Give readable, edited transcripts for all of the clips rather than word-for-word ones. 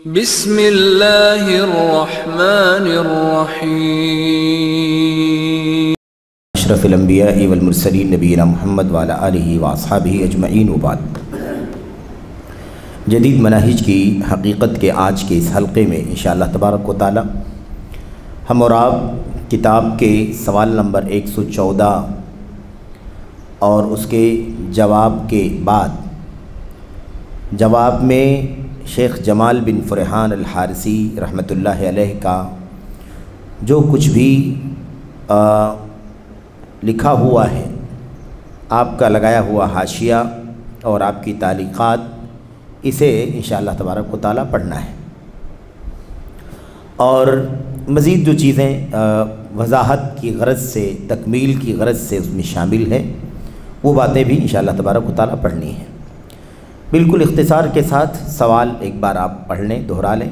بسم اللہ الرحمن الرحیم اشرف الانبیاء والمرسلین نبینا محمد وعلی آلہ واصحابہ اجمعین وبعد۔ جدید مناہج کی حقیقت کے آج کے اس حلقے میں انشاءاللہ تبارک و تعالی ہم اور آپ کتاب کے سوال نمبر 114 اور اس کے جواب کے بعد جواب میں شیخ جمال بن فرحان الحارثی رحمۃ اللہ علیہ کا جو کچھ بھی لکھا ہوا ہے، آپ کا لگایا ہوا حاشیہ اور آپ کی تعلیقات، اسے انشاءاللہ تبارک و تعالیٰ پڑھنا ہے، اور مزید جو چیزیں وضاحت کی غرض سے، تکمیل کی غرض سے اس میں شامل ہیں، وہ باتیں بھی انشاءاللہ تبارک و تعالیٰ پڑھنی ہیں۔ بالکل اختصار کے ساتھ سوال ایک بار آپ پڑھ لیں، دہرا لیں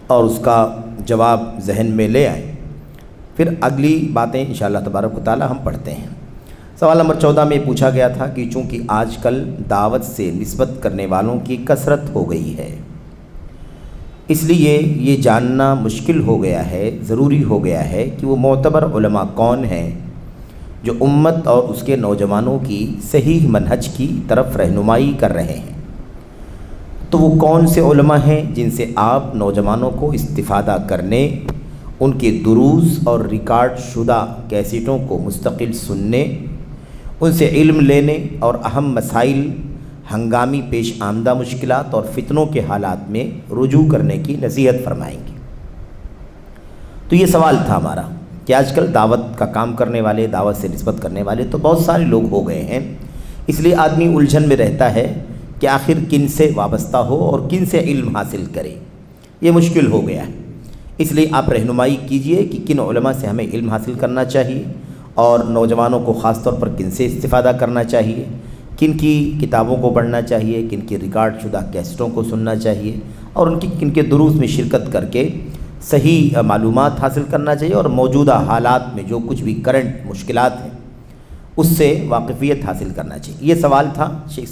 اور اس کا جواب ذہن میں لے آئیں، پھر اگلی باتیں انشاءاللہ تبارک و تعالیٰ ہم پڑھتے ہیں۔ سوال نمبر 14 میں پوچھا گیا تھا کہ چونکہ آج کل دعوت سے نسبت کرنے والوں کی کثرت ہو گئی ہے، اس لیے یہ جاننا مشکل ہو گیا ہے، ضروری ہو گیا ہے کہ وہ معتبر علماء کون ہیں جو امت اور اس کے نوجوانوں کی صحیح منہج کی طرف رہنمائی کر رہے ہیں۔ تو وہ کون سے علماء ہیں جن سے آپ نوجوانوں کو استفادہ کرنے، ان کے دروس اور ریکارڈ شدہ کیسٹوں کو مستقل سننے، ان سے علم لینے اور اہم مسائل، ہنگامی پیش آمدہ مشکلات اور فتنوں کے حالات میں رجوع کرنے کی نصیحت فرمائیں گے۔ تو یہ سوال تھا ہمارا کہ آج کل دعوت کا کام کرنے والے، دعوت سے نسبت کرنے والے تو بہت سارے لوگ ہو گئے ہیں، اس لیے آدمی الجھن میں رہتا ہے کہ آخر کن سے وابستہ ہو اور کن سے علم حاصل کرے، یہ مشکل ہو گیا ہے۔ اس لیے آپ رہنمائی کیجئے کہ کن علماء سے ہمیں علم حاصل کرنا چاہیے اور نوجوانوں کو خاص طور پر کن سے استفادہ کرنا چاہیے، کن کی کتابوں کو پڑھنا چاہیے، کن کی ریکارڈ شدہ کیسٹوں کو سننا چاہیے اور کن کے دروس میں شرکت کر کے صحیح معلومات حاصل کرنا چاہیے، اور موجودہ حالات میں جو کچھ بھی کرنٹ مشکلات ہیں اس سے واقفیت حاصل کرنا چاہیے۔ یہ سوال تھا۔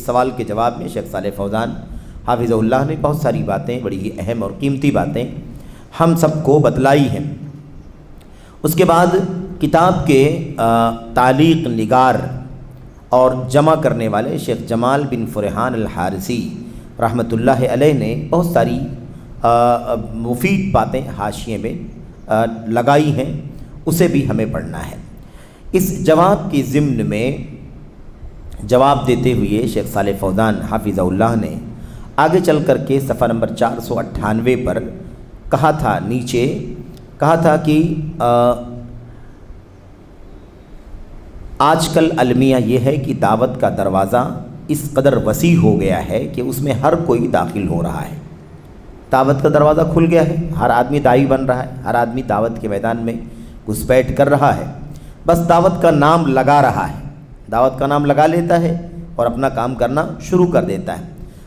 سوال کے جواب میں شیخ صالح فوزان حافظہ اللہ نے بہت ساری باتیں، بڑی ہی اہم اور قیمتی باتیں ہم سب کو بتلائی ہیں۔ اس کے بعد کتاب کے تعلیق نگار اور جمع کرنے والے شیخ جمال بن فرحان الحارثی رحمۃ اللہ علیہ نے بہت ساری مفید باتیں حاشیے میں لگائی ہیں، اسے بھی ہمیں پڑھنا ہے۔ اس جواب کے ضمن میں جواب دیتے ہوئے شیخ صالح فوزان حافظہ اللہ نے آگے چل کر کے صفحہ نمبر 498 پر کہا تھا، نیچے کہا تھا کہ آج کل المیہ یہ ہے کہ دعوت کا دروازہ اس قدر وسیع ہو گیا ہے کہ اس میں ہر کوئی داخل ہو رہا ہے۔ دعوت کا دروازہ کھل گیا ہے، ہر آدمی داعی بن رہا ہے، ہر آدمی دعوت کے میدان میں گھسپیٹ کر رہا ہے، بس دعوت کا نام لگا رہا ہے، دعوت کا نام لگا لیتا ہے اور اپنا کام کرنا شروع کر دیتا ہے،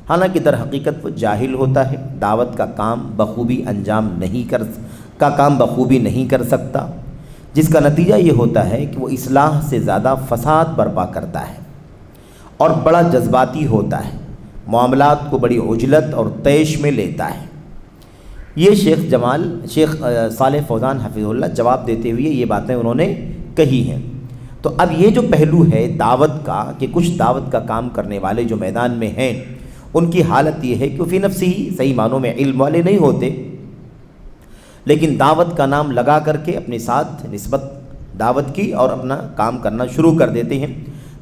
حالانکہ در حقیقت وہ جاہل ہوتا ہے، دعوت کا کام بخوبی نہیں کر سکتا، جس کا نتیجہ یہ ہوتا ہے کہ وہ اصلاح سے زیادہ فساد برپا کرتا ہے اور بڑا جذباتی ہوتا ہے، معاملات کو بڑی عجلت اور طیش میں لیتا ہے۔ یہ شیخ صالح فوزان حفظہ اللہ جواب دیتے ہوئے یہ باتیں انہوں نے کہی ہیں۔ تو اب یہ جو پہلو ہے دعوت کا کہ کچھ دعوت کا کام کرنے والے جو میدان میں ہیں ان کی حالت یہ ہے کہ فی نفسی ہی صحیح معنوں میں علم والے نہیں ہوتے، لیکن دعوت کا نام لگا کر کے اپنے ساتھ نسبت دعوت کی اور اپنا کام کرنا شروع کر دیتے ہیں۔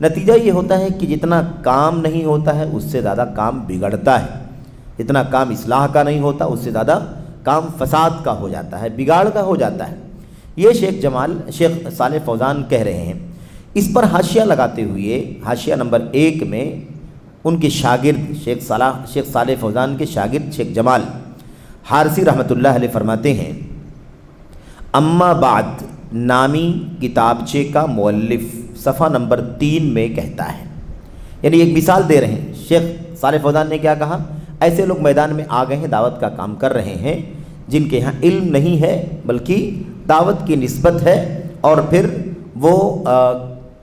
نتیجہ یہ ہوتا ہے کہ جتنا کام نہیں ہوتا ہے اس سے زیادہ کام بگڑتا ہے، جتنا کام اصلاح کا نہیں ہوتا اس سے زیادہ کام فساد کا ہو جاتا ہے، بگاڑ کا ہو جاتا ہے۔ یہ شیخ صالح فوزان کہہ رہے ہیں۔ اس پر حاشیہ لگاتے ہوئے حاشیہ نمبر 1 میں ان کے شاگرد شیخ صالح فوزان کے شاگرد شیخ جمال حارثی رحمۃ اللہ علیہ فرماتے ہیں، اما بعد نامی کتابچے کا مؤلف صفحہ نمبر 3 میں کہتا ہے، یعنی ایک مثال دے رہے ہیں۔ شیخ صالح فوزان نے کیا کہا؟ ایسے لوگ میدان میں آ گئے ہیں، دعوت کا کام کر رہے ہیں، جن کے یہاں علم نہیں ہے بلکہ دعوت کی نسبت ہے، اور پھر وہ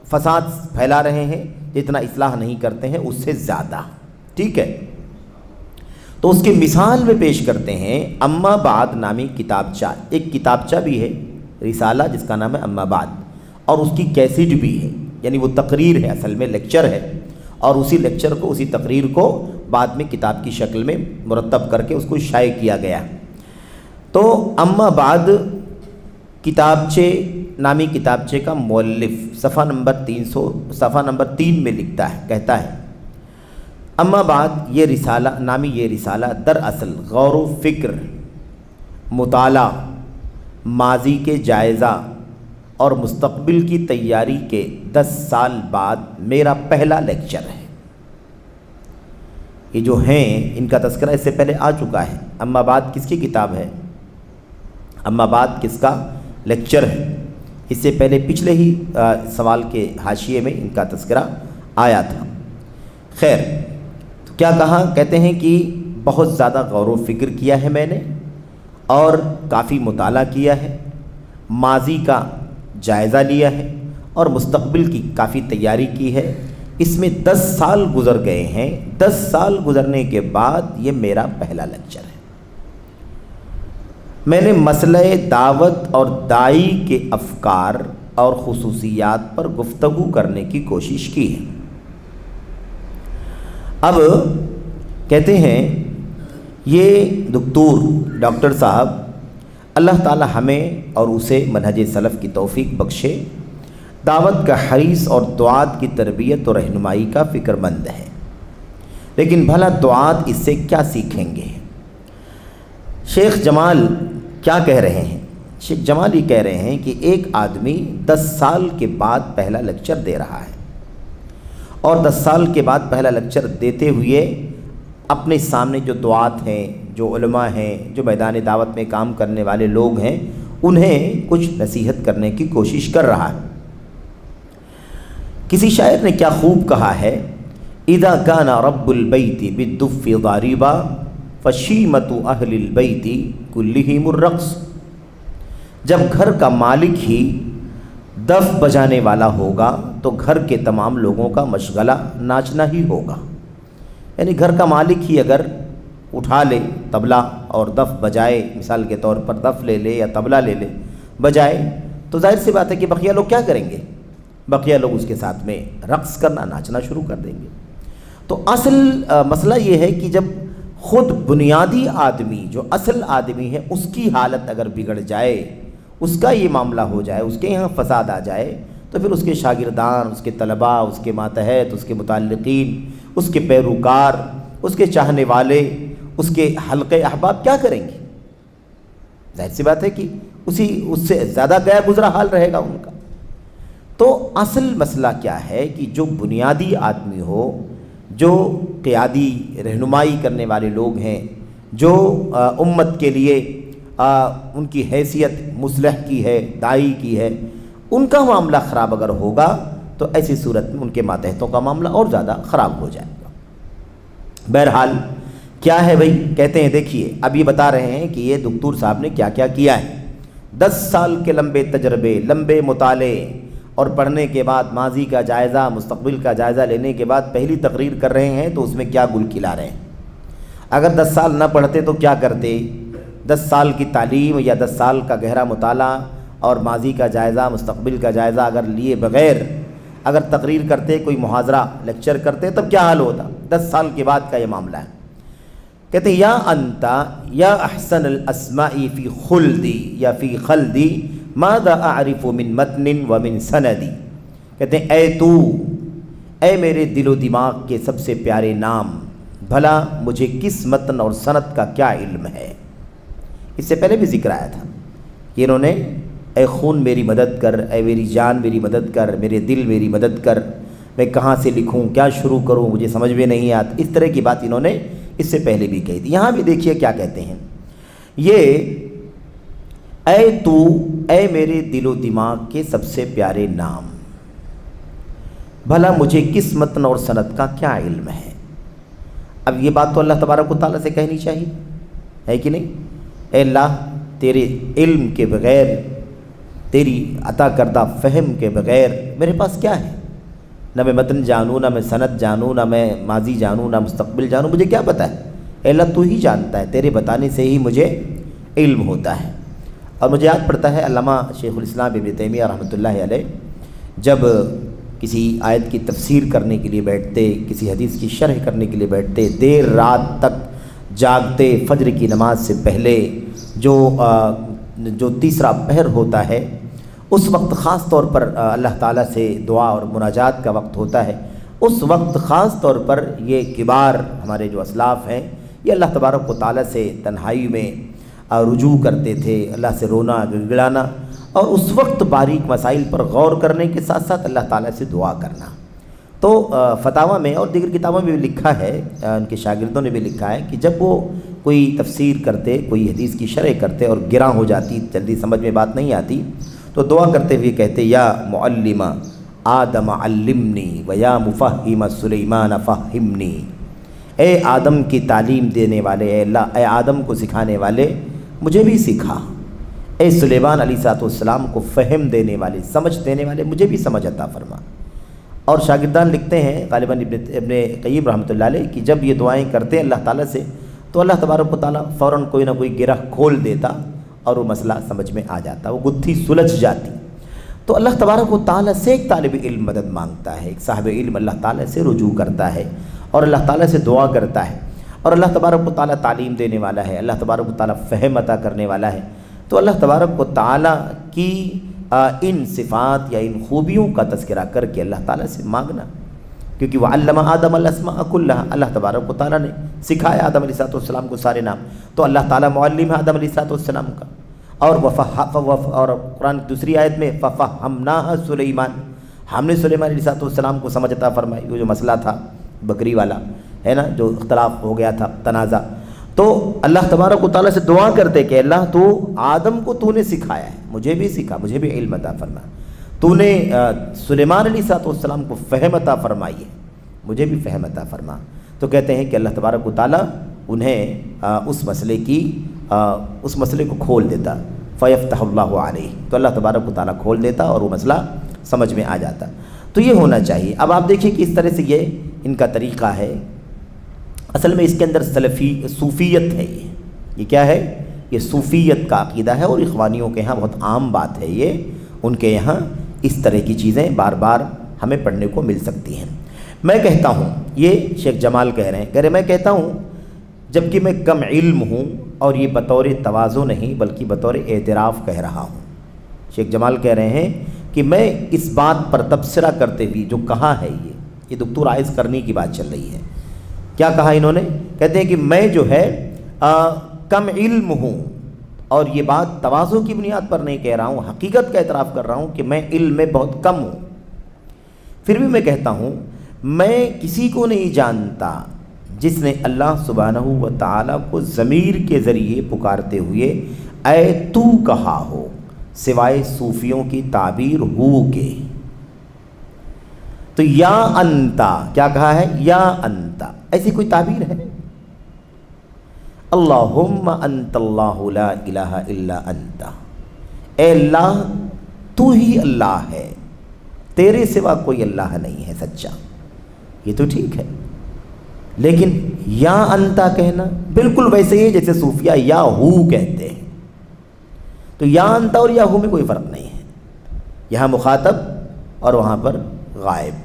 فساد پھیلا رہے ہیں، جتنا اصلاح نہیں کرتے ہیں اس سے زیادہ، ٹھیک ہے۔ تو اس کی مثال میں پیش کرتے ہیں اما بعد نامی کتابچہ، ایک کتابچہ بھی ہے رسالہ جس کا نام ہے اما بعد، اور اس کی کیسٹ بھی ہے، یعنی وہ تقریر ہے، اصل میں لیکچر ہے، اور اسی لیکچر کو، اسی تقریر کو بعد میں کتاب کی شکل میں مرتب کر کے اس کو شائع کیا گیا۔ تو اما بعد کتابچے نامی کتابچے کا مؤلف صفحہ نمبر 3 میں لکھتا ہے، کہتا ہے اما بعد یہ رسالہ دراصل غور و فکر، مطالعہ، ماضی کے جائزہ اور مستقبل کی تیاری کے 10 سال بعد میرا پہلا لیکچر ہے۔ یہ جو ہیں ان کا تذکرہ اس سے پہلے آ چکا ہے۔ اما بعد کس کی کتاب ہے؟ اما بعد کس کا لیکچر ہے؟ اس سے پہلے پچھلے ہی سوال کے حاشیے میں ان کا تذکرہ آیا تھا۔ خیر، تو کیا کہا؟ کہتے ہیں کہ بہت زیادہ غور و فکر کیا ہے میں نے، اور کافی مطالعہ کیا ہے، ماضی کا جائزہ لیا ہے، اور مستقبل کی کافی تیاری کی ہے۔ اس میں 10 سال گزر گئے ہیں۔ 10 سال گزرنے کے بعد یہ میرا پہلا لیکچر ہے۔ میں نے مسئلہ دعوت اور داعی کے افکار اور خصوصیات پر گفتگو کرنے کی کوشش کی ہے۔ اب کہتے ہیں یہ ڈاکٹر صاحب، اللہ تعالی ہمیں اور اسے منہج سلف کی توفیق بخشے، دعوت کا حریص اور دعات کی تربیت اور رہنمائی کا فکر مند ہے، لیکن بھلا دعات اس سے کیا سیکھیں گے؟ شیخ جمال کیا کہہ رہے ہیں؟ شیخ جمال یہ کہہ رہے ہیں کہ ایک آدمی 10 سال کے بعد پہلا لیکچر دے رہا ہے، اور 10 سال کے بعد پہلا لیکچر دیتے ہوئے اپنے سامنے جو دعات ہیں، جو علماء ہیں، جو میدان دعوت میں کام کرنے والے لوگ ہیں، انہیں کچھ نصیحت کرنے کی کوشش کر رہا ہے۔ کسی شاعر نے کیا خوب کہا ہے، اذا کان رب البیت بالدف ضاربا فشیمت اہل البیت کلہم الرقص۔ جب گھر کا مالک ہی دف بجانے والا ہوگا تو گھر کے تمام لوگوں کا مشغلہ ناچنا ہی ہوگا۔ یعنی گھر کا مالک ہی اگر اٹھا لے طبلہ اور دف بجائے، مثال کے طور پر دف لے لے یا طبلہ لے لے بجائے، تو ظاہر سی بات ہے کہ بقیہ لوگ کیا کریں گے؟ بقیہ لوگ اس کے ساتھ میں رقص کرنا، ناچنا شروع کر دیں گے۔ تو اصل مسئلہ یہ ہے کہ جب خود بنیادی آدمی، جو اصل آدمی ہے، اس کی حالت اگر بگڑ جائے، اس کا یہ معاملہ ہو جائے، اس کے یہاں فساد آ جائے، تو پھر اس کے شاگردان، اس کے طلباء، اس کے ماتحت، اس کے متعلقین، اس کے پیروکار، اس کے چاہنے والے، اس کے حلقے احباب کیا کریں گے؟ ظاہر سی بات ہے کہ اس سے زیادہ گیا گزرا حال رہے گا ان کا۔ تو اصل مسئلہ کیا ہے کہ جو بنیادی آدمی ہو، جو قیادی رہنمائی کرنے والے لوگ ہیں، جو امت کے لیے ان کی حیثیت مصلح کی ہے، داعی کی ہے، ان کا معاملہ خراب اگر ہوگا تو ایسی صورت میں ان کے ماتحتوں کا معاملہ اور زیادہ خراب ہو جائے گا۔ بہرحال کیا ہے بھائی؟ کہتے ہیں دیکھیے، اب یہ بتا رہے ہیں کہ یہ دکتور صاحب نے کیا کیا کیا ہے۔ 10 سال کے لمبے تجربے، لمبے مطالعے اور پڑھنے کے بعد ماضی کا جائزہ، مستقبل کا جائزہ لینے کے بعد پہلی تقریر کر رہے ہیں، تو اس میں کیا گل کھلا رہے ہیں؟ اگر 10 سال نہ پڑھتے تو کیا کرتے؟ 10 سال کی تعلیم یا 10 سال کا گہرا مطالعہ اور ماضی کا جائزہ، مستقبل کا جائزہ اگر لیے بغیر اگر تقریر کرتے، کوئی محاضرہ لیکچر کرتے، تب کیا حال ہوتا؟ 10 سال کے بعد کا یہ معاملہ ہے۔ کہتے ہیں یا انتا یا احسن الاسماء فی خلدی یا فی خلدی ماذا اعرف من متن ومن سندی۔ کہتے ہیں اے تو، اے میرے دل و دماغ کے سب سے پیارے نام، بھلا مجھے کس متن اور سند کا کیا علم ہے؟ اس سے پہلے بھی ذکر آیا تھا کہ انہوں نے اے خون میری مدد کر، اے میری جان میری مدد کر، میرے دل میری مدد کر، میں کہاں سے لکھوں، کیا شروع کروں، مجھے سمجھ میں نہیں آتا۔ اس طرح کی بات انہوں نے اس سے پہلے بھی کہی تھی۔ یہاں بھی دیکھیے کیا کہتے ہیں، یہ اے تو، اے میرے دل و دماغ کے سب سے پیارے نام، بھلا مجھے کس متن اور سند کا کیا علم ہے؟ اب یہ بات تو اللہ تبارک و تعالیٰ سے کہنی چاہیے، ہے کہ نہیں؟ اے اللہ، تیرے علم کے بغیر، تیری عطا کردہ فہم کے بغیر میرے پاس کیا ہے؟ نہ میں متن جانوں، نہ میں سند جانوں، نہ میں ماضی جانوں، نہ مستقبل جانوں، مجھے کیا پتہ ہے؟ اے اللہ تو ہی جانتا ہے، تیرے بتانے سے ہی مجھے علم ہوتا ہے۔ اور مجھے یاد پڑتا ہے علامہ شیخ الاسلام ابن تیمیہ رحمۃ اللہ علیہ جب کسی آیت کی تفسیر کرنے کے لیے بیٹھتے، کسی حدیث کی شرح کرنے کے لیے بیٹھتے، دیر رات تک جاگتے، فجر کی نماز سے پہلے جو تیسرا پہر ہوتا ہے اس وقت خاص طور پر اللہ تعالیٰ سے دعا اور مناجات کا وقت ہوتا ہے، اس وقت خاص طور پر یہ کبار ہمارے جو اسلاف ہیں یہ اللہ تبارک و تعالیٰ سے تنہائی میں رجوع کرتے تھے، اللہ سے رونا گڑگڑانا، اور اس وقت باریک مسائل پر غور کرنے کے ساتھ ساتھ اللہ تعالیٰ سے دعا کرنا۔ تو فتاویٰ میں اور دیگر کتابوں میں بھی لکھا ہے، ان کے شاگردوں نے بھی لکھا ہے کہ جب وہ کوئی تفسیر کرتے، کوئی حدیث کی شرح کرتے اور گراں ہو جاتی، جلدی سمجھ میں بات نہیں آتی، تو دعا کرتے ہوئے کہتے یا معلم آدم علمنی و یا مفہم سلیمان فہمنی، اے آدم کی تعلیم دینے والے، اے اللہ، اے آدم کو سکھانے والے مجھے بھی سکھا، اے سلیمان علیہ السلام کو فہم دینے والے، سمجھ دینے والے مجھے بھی سمجھ عطا فرما۔ اور شاگردان لکھتے ہیں غالباً ابن قیم رحمۃ اللہ علیہ کہ جب یہ دعائیں کرتے ہیں اللہ تعالیٰ سے تو اللہ تبارک و تعالیٰ فوراً کوئی نہ کوئی گرہ کھول دیتا اور وہ مسئلہ سمجھ میں آ جاتا، وہ گتھی سلجھ جاتی۔ تو اللہ تبارک و تعالیٰ سے ایک طالب علم مدد مانگتا ہے، ایک صاحب علم اللہ تعالیٰ سے رجوع کرتا ہے اور اللہ تعالیٰ سے دعا کرتا ہے، اور اللہ تبارک و تعالیٰ تعلیم دینے والا ہے، اللہ تبارک و تعالیٰ فہم عطا کرنے والا ہے۔ تو اللہ تبارک و تعالیٰ کی ان صفات یا ان خوبیوں کا تذکرہ کر کے اللہ تعالیٰ سے مانگنا، کیونکہ وہ علم آدم الاسماء کلھا، اللہ تبارک و تعالیٰ نے سکھایا آدم علیہ السلام کو سارے نام، تو اللہ تعالیٰ معلم ہے آدم علیہ السلام کا۔ اور قرآن دوسری آیت میں ففہمناہ سلیمان، ہم نے سلیمان علیہ السلام کو سمجھ عطا فرمائی، وہ جو مسئلہ تھا بکری والا ہے نا، جو اختلاف ہو گیا تھا، تنازع، تو اللہ تبارک و تعالیٰ سے دعا کرتے کہ اللہ تو آدم کو تو نے سکھایا ہے، مجھے بھی سکھا، مجھے بھی علم عطا فرما، تو نے سلیمان علیہ السلام کو فہم عطا فرمائی ہے، مجھے بھی فہم عطا فرما۔ تو کہتے ہیں کہ اللہ تبارک و تعالیٰ انہیں اس مسئلے کو کھول دیتا، فیفتح اللہ علیہ، تو اللہ تبارک و تعالیٰ کھول دیتا اور وہ مسئلہ سمجھ میں آ جاتا۔ تو یہ ہونا چاہیے۔ اب آپ دیکھیں کہ اس طرح سے یہ ان کا طریقہ ہے، اصل میں اس کے اندر صوفیت ہے، یہ کیا ہے؟ یہ صوفیت کا عقیدہ ہے، اور اخوانیوں کے ہاں بہت عام بات ہے یہ، ان کے یہاں اس طرح کی چیزیں بار بار ہمیں پڑھنے کو مل سکتی ہیں۔ میں کہتا ہوں، یہ شیخ جمال کہہ رہے ہیں، میں کہتا ہوں جبکہ میں کم علم ہوں، اور یہ بطور تواضع نہیں بلکہ بطور اعتراف کہہ رہا ہوں۔ شیخ جمال کہہ رہے ہیں کہ میں اس بات پر تبصرہ کرتے ہوئے جو کہا ہے، یہ دکتور عائز کرنی کی بات چل رہی ہے، کیا کہا انہوں نے؟ کہتے ہیں کہ میں جو ہے کم علم ہوں، اور یہ بات تواضع کی بنیاد پر نہیں کہہ رہا ہوں، حقیقت کا اعتراف کر رہا ہوں کہ میں علم میں بہت کم ہوں، پھر بھی میں کہتا ہوں میں کسی کو نہیں جانتا جس نے اللہ سبحانہ و تعالیٰ کو ضمیر کے ذریعے پکارتے ہوئے اے تو کہا ہو، سوائے صوفیوں کی تعبیر ہو کے۔ تو یا انتا، کیا کہا ہے؟ یا انتا، ایسی کوئی تعبیر ہے؟ اللہم انت اللہ لا الہ الا انت، اے اللہ تو ہی اللہ ہے، تیرے سوا کوئی اللہ نہیں ہے سچا، یہ تو ٹھیک ہے، لیکن یا انتا کہنا بالکل ویسے ہی جیسے صوفیہ یا ہو کہتے ہیں۔ تو یا انتا اور یا ہو میں کوئی فرق نہیں ہے، یہاں مخاطب اور وہاں پر غائب۔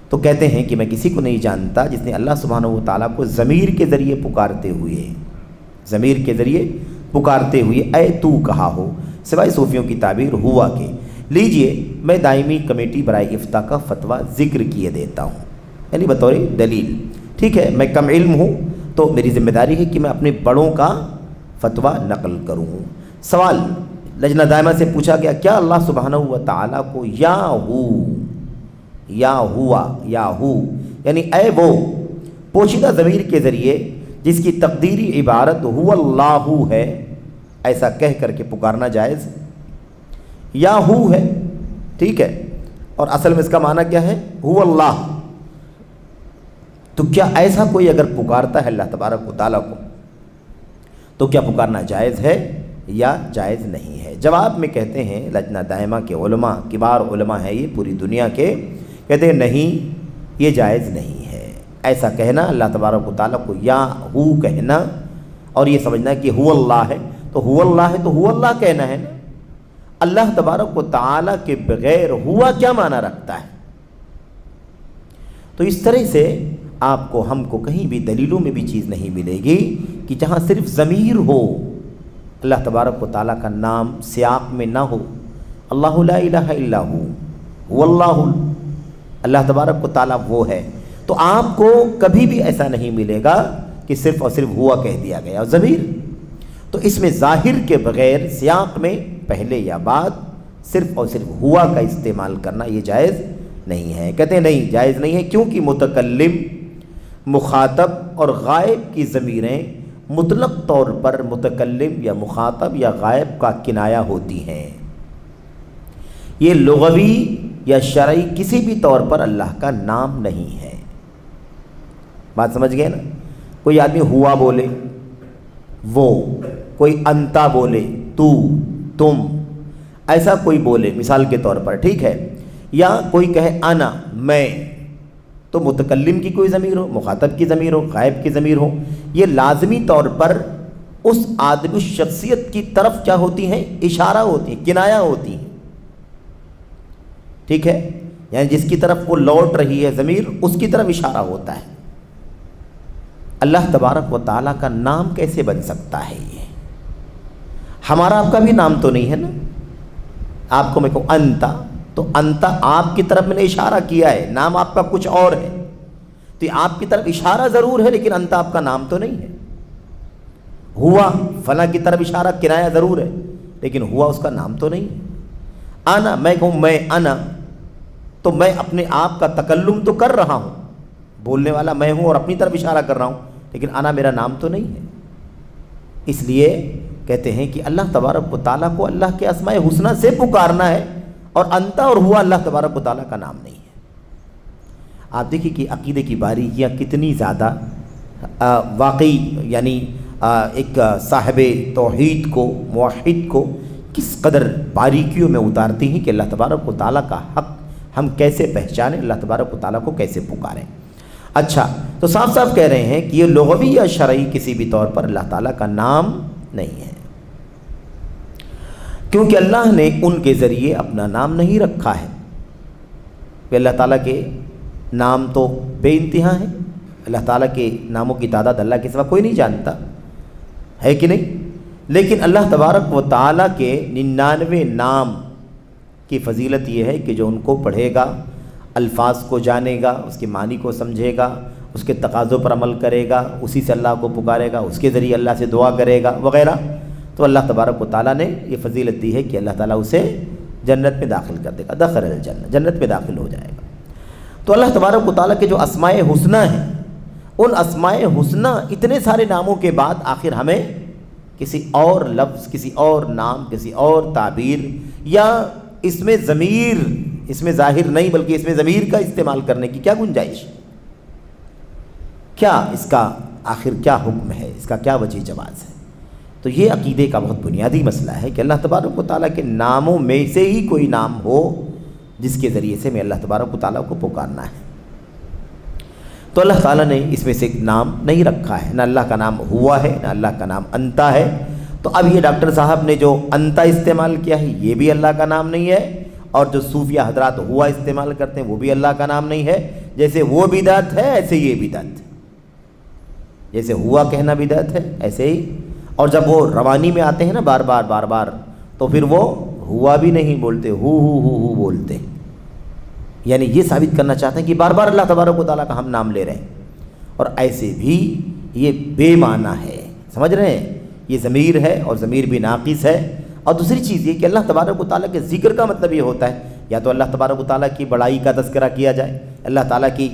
تو کہتے ہیں کہ میں کسی کو نہیں جانتا جس نے اللہ سبحانہ و تعالیٰ کو ضمیر کے ذریعے پکارتے ہوئے اے تو کہا ہو، سوائے صوفیوں کی تعبیر ہوا کہ۔ لیجئے میں دائمی کمیٹی برائے افتاء کا فتویٰ ذکر کیے دیتا ہوں، یعنی بطور دلیل۔ ٹھیک ہے، میں کم علم ہوں تو میری ذمہ داری ہے کہ میں اپنے بڑوں کا فتویٰ نقل کروں۔ سوال لجنہ دائمہ سے پوچھا گیا، کیا اللہ سبحانہ و تعالیٰ کو یا ہو، یا ہوا، یا ہو یعنی اے وہ پوشیدہ ضمیر کے ذریعے جس کی تقدیری عبارت ہو اللہ ہے، ایسا کہہ کر کے پکارنا جائز؟ یا ہو ہے، ٹھیک ہے، اور اصل میں اس کا معنی کیا ہے؟ ہو اللہ۔ تو کیا ایسا کوئی اگر پکارتا ہے اللہ تبارک و تعالیٰ کو تو کیا پکارنا جائز ہے یا جائز نہیں ہے؟ جواب میں کہتے ہیں لجنہ دائمہ کے علماء، کبار علماء ہیں یہ پوری دنیا کے، کہتے ہیں نہیں، یہ جائز نہیں ہے، ایسا کہنا اللہ تبارک و تعالیٰ کو یا ہو کہنا اور یہ سمجھنا کہ ہو اللہ ہے تو ہو اللہ ہے تو ہو اللہ کہنا ہے نا. اللہ تبارک و تعالیٰ کے بغیر ہوا کیا معنی رکھتا ہے؟ تو اس طرح سے آپ کو ہم کو کہیں بھی دلیلوں میں بھی چیز نہیں ملے گی کہ جہاں صرف ضمیر ہو، اللہ تبارک و تعالیٰ کا نام سیاق میں نہ ہو. اللہ لا الہ الا ہو اللہ، اللہ تبارک و تعالیٰ وہ ہے. تو آپ کو کبھی بھی ایسا نہیں ملے گا کہ صرف اور صرف ہوا کہہ دیا گیا اور ضمیر. تو اس میں ظاہر کے بغیر سیاق میں پہلے یا بعد صرف اور صرف ہوا کا استعمال کرنا یہ جائز نہیں ہے. کہتے ہیں نہیں جائز نہیں ہے کیونکہ متکلم، مخاطب اور غائب کی ضمیریں مطلق طور پر متکلم یا مخاطب یا غائب کا کنایہ ہوتی ہیں. یہ لغوی یا شرعی کسی بھی طور پر اللہ کا نام نہیں ہے. بات سمجھ گئے نا؟ کوئی آدمی ہوا بولے وہ، کوئی انتا بولے تو، تم، ایسا کوئی بولے مثال کے طور پر، ٹھیک ہے، یا کوئی کہے انا میں، تو متکلم کی کوئی ضمیر ہو، مخاطب کی ضمیر ہو، غائب کی ضمیر ہو، یہ لازمی طور پر اس آدمی شخصیت کی طرف کیا ہوتی ہیں؟ اشارہ ہوتی ہیں، کنایہ ہوتی ہیں. ٹھیک ہے، یعنی جس کی طرف وہ لوٹ رہی ہے ضمیر اس کی طرف اشارہ ہوتا ہے. اللہ تبارک و تعالیٰ کا نام کیسے بن سکتا ہے؟ یہ ہمارا آپ کا بھی نام تو نہیں ہے نا. آپ کو میں کہوں انتا، تو انتا آپ کی طرف میں نے اشارہ کیا ہے، نام آپ کا کچھ اور ہے. تو یہ آپ کی طرف اشارہ ضرور ہے لیکن انتا آپ کا نام تو نہیں ہے. ہوا فلاں کی طرف اشارہ کنایہ ضرور ہے لیکن ہوا اس کا نام تو نہیں ہے. آنا، میں کہوں میں انا، تو میں اپنے آپ کا تکلم تو کر رہا ہوں، بولنے والا میں ہوں اور اپنی طرف اشارہ کر رہا ہوں، لیکن انا میرا نام تو نہیں ہے. اس لیے کہتے ہیں کہ اللہ تبارک و تعالیٰ کو اللہ کے اسماء حسنہ سے پکارنا ہے اور انتا اور ہوا اللہ تبارک و تعالیٰ کا نام نہیں ہے. آپ دیکھیں کہ عقیدے کی باریکیاں کتنی زیادہ واقعی، یعنی ایک صاحب توحید کو، موحد کو کس قدر باریکیوں میں اتارتی ہیں کہ اللہ تبارک و تعالیٰ کا حق ہم کیسے پہچانیں، اللہ تبارک و تعالیٰ کو کیسے پکاریں. اچھا، تو صاف صاف کہہ رہے ہیں کہ یہ لغوی یا شرعی کسی بھی طور پر اللہ تعالیٰ کا نام نہیں ہے، کیونکہ اللہ نے ان کے ذریعے اپنا نام نہیں رکھا ہے. کہ اللہ تعالیٰ کے نام تو بے انتہا ہیں، اللہ تعالیٰ کے ناموں کی تعداد اللہ کے سوا کوئی نہیں جانتا ہے کہ نہیں. لیکن اللہ تبارک و تعالیٰ کے 99 نام کی فضیلت یہ ہے کہ جو ان کو پڑھے گا، الفاظ کو جانے گا، اس کے معنی کو سمجھے گا، اس کے تقاضوں پر عمل کرے گا، اسی سے اللہ کو پکارے گا، اس کے ذریعے اللہ سے دعا کرے گا وغیرہ، تو اللہ تبارک و تعالیٰ نے یہ فضیلت دی ہے کہ اللہ تعالیٰ اسے جنت میں داخل کر دے گا. دخل الجنہ، جنت میں داخل ہو جائے گا. تو اللہ تبارک و تعالیٰ کے جو اسماء حسنہ ہیں، ان اسماء حسنہ اتنے سارے ناموں کے بعد آخر ہمیں کسی اور لفظ، کسی اور نام، کسی اور تعبیر یا اس میں ضمیر، اس میں ظاہر نہیں بلکہ اس میں ضمیر کا استعمال کرنے کی کیا گنجائش؟ کیا اس کا آخر کیا حکم ہے؟ اس کا کیا وجہ جواز ہے؟ تو یہ عقیدے کا بہت بنیادی مسئلہ ہے کہ اللہ تبارک و تعالیٰ کے ناموں میں سے ہی کوئی نام ہو جس کے ذریعے سے میں اللہ تبارک و تعالیٰ کو پکارنا ہے. تو اللہ تعالیٰ نے اس میں سے ایک نام نہیں رکھا ہے، نہ اللہ کا نام ہوا ہے، نہ اللہ کا نام انتا ہے. تو اب یہ ڈاکٹر صاحب نے جو انتا استعمال کیا ہے یہ بھی اللہ کا نام نہیں ہے، اور جو صوفیہ حضرات ہوا استعمال کرتے ہیں وہ بھی اللہ کا نام نہیں ہے. جیسے وہ بدعت ہے ایسے یہ بدعت ہے، جیسے ہوا کہنا بدعت ہے ایسے ہی. اور جب وہ روانی میں آتے ہیں نا بار بار تو پھر وہ ہوا بھی نہیں بولتے، ہو بولتے ہیں. یعنی یہ ثابت کرنا چاہتے ہیں کہ بار بار اللہ تبارک و تعالیٰ کا ہم نام لے رہے ہیں، اور ایسے بھی یہ بے معنی ہے. سمجھ رہے ہیں؟ یہ ضمیر ہے اور ضمیر بھی ناقص ہے. اور دوسری چیز یہ کہ اللہ تبارک و تعالیٰ کے ذکر کا مطلب یہ ہوتا ہے یا تو اللہ تبارک و تعالیٰ کی بڑائی کا تذکرہ کیا جائے، اللہ تعالیٰ کی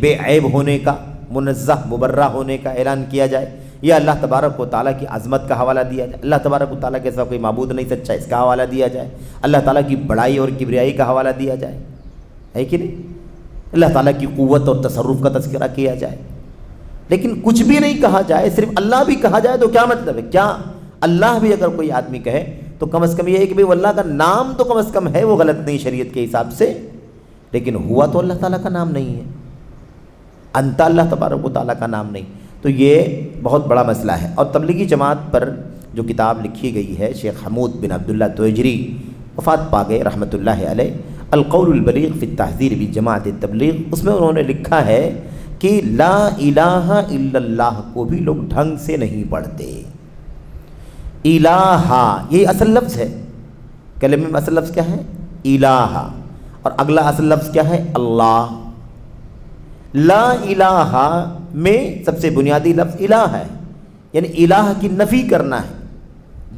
بے عیب ہونے کا، منزہ مبرہ ہونے کا اعلان کیا جائے، یا اللہ تبارک و تعالیٰ کی عظمت کا حوالہ دیا جائے، اللہ تبارک و تعالیٰ کے ساتھ کوئی معبود نہیں سچا اس کا حوالہ دیا جائے، اللہ تعالیٰ کی بڑائی اور کبریائی کا حوالہ دیا جائے، ہے کہ نہیں؟ اللہ تعالیٰ کی قوت اور تصرف کا تذکرہ کیا جائے. لیکن کچھ بھی نہیں کہا جائے، صرف اللہ بھی کہا جائے تو کیا مطلب ہے؟ کیا اللہ بھی اگر کوئی آدمی کہے تو کم از کم یہ ہے کہ وہ اللہ کا نام تو کم از کم ہے، وہ غلط نہیں شریعت کے حساب سے، لیکن ہوا تو اللہ تعالیٰ کا نام نہیں ہے. انت اللہ تبارک و تعالیٰ کا نام نہیں. تو یہ بہت بڑا مسئلہ ہے. اور تبلیغی جماعت پر جو کتاب لکھی گئی ہے شیخ حمود بن عبداللہ تویجری وفات پا گئے رحمۃ اللہ علیہ، القول البلیغ فی التحذیر بجماعت التبلیغ، اس میں انہوں نے لکھا ہے کہ لا الہ الا اللہ کو بھی لوگ ڈھنگ سے نہیں پڑھتے. الہ یہ اصل لفظ ہے، کلمے میں اصل لفظ کیا ہے؟ الہ. اور اگلا اصل لفظ کیا ہے؟ اللہ. لا الہ میں سب سے بنیادی لفظ الہ ہے، یعنی الہ کی نفی کرنا ہے.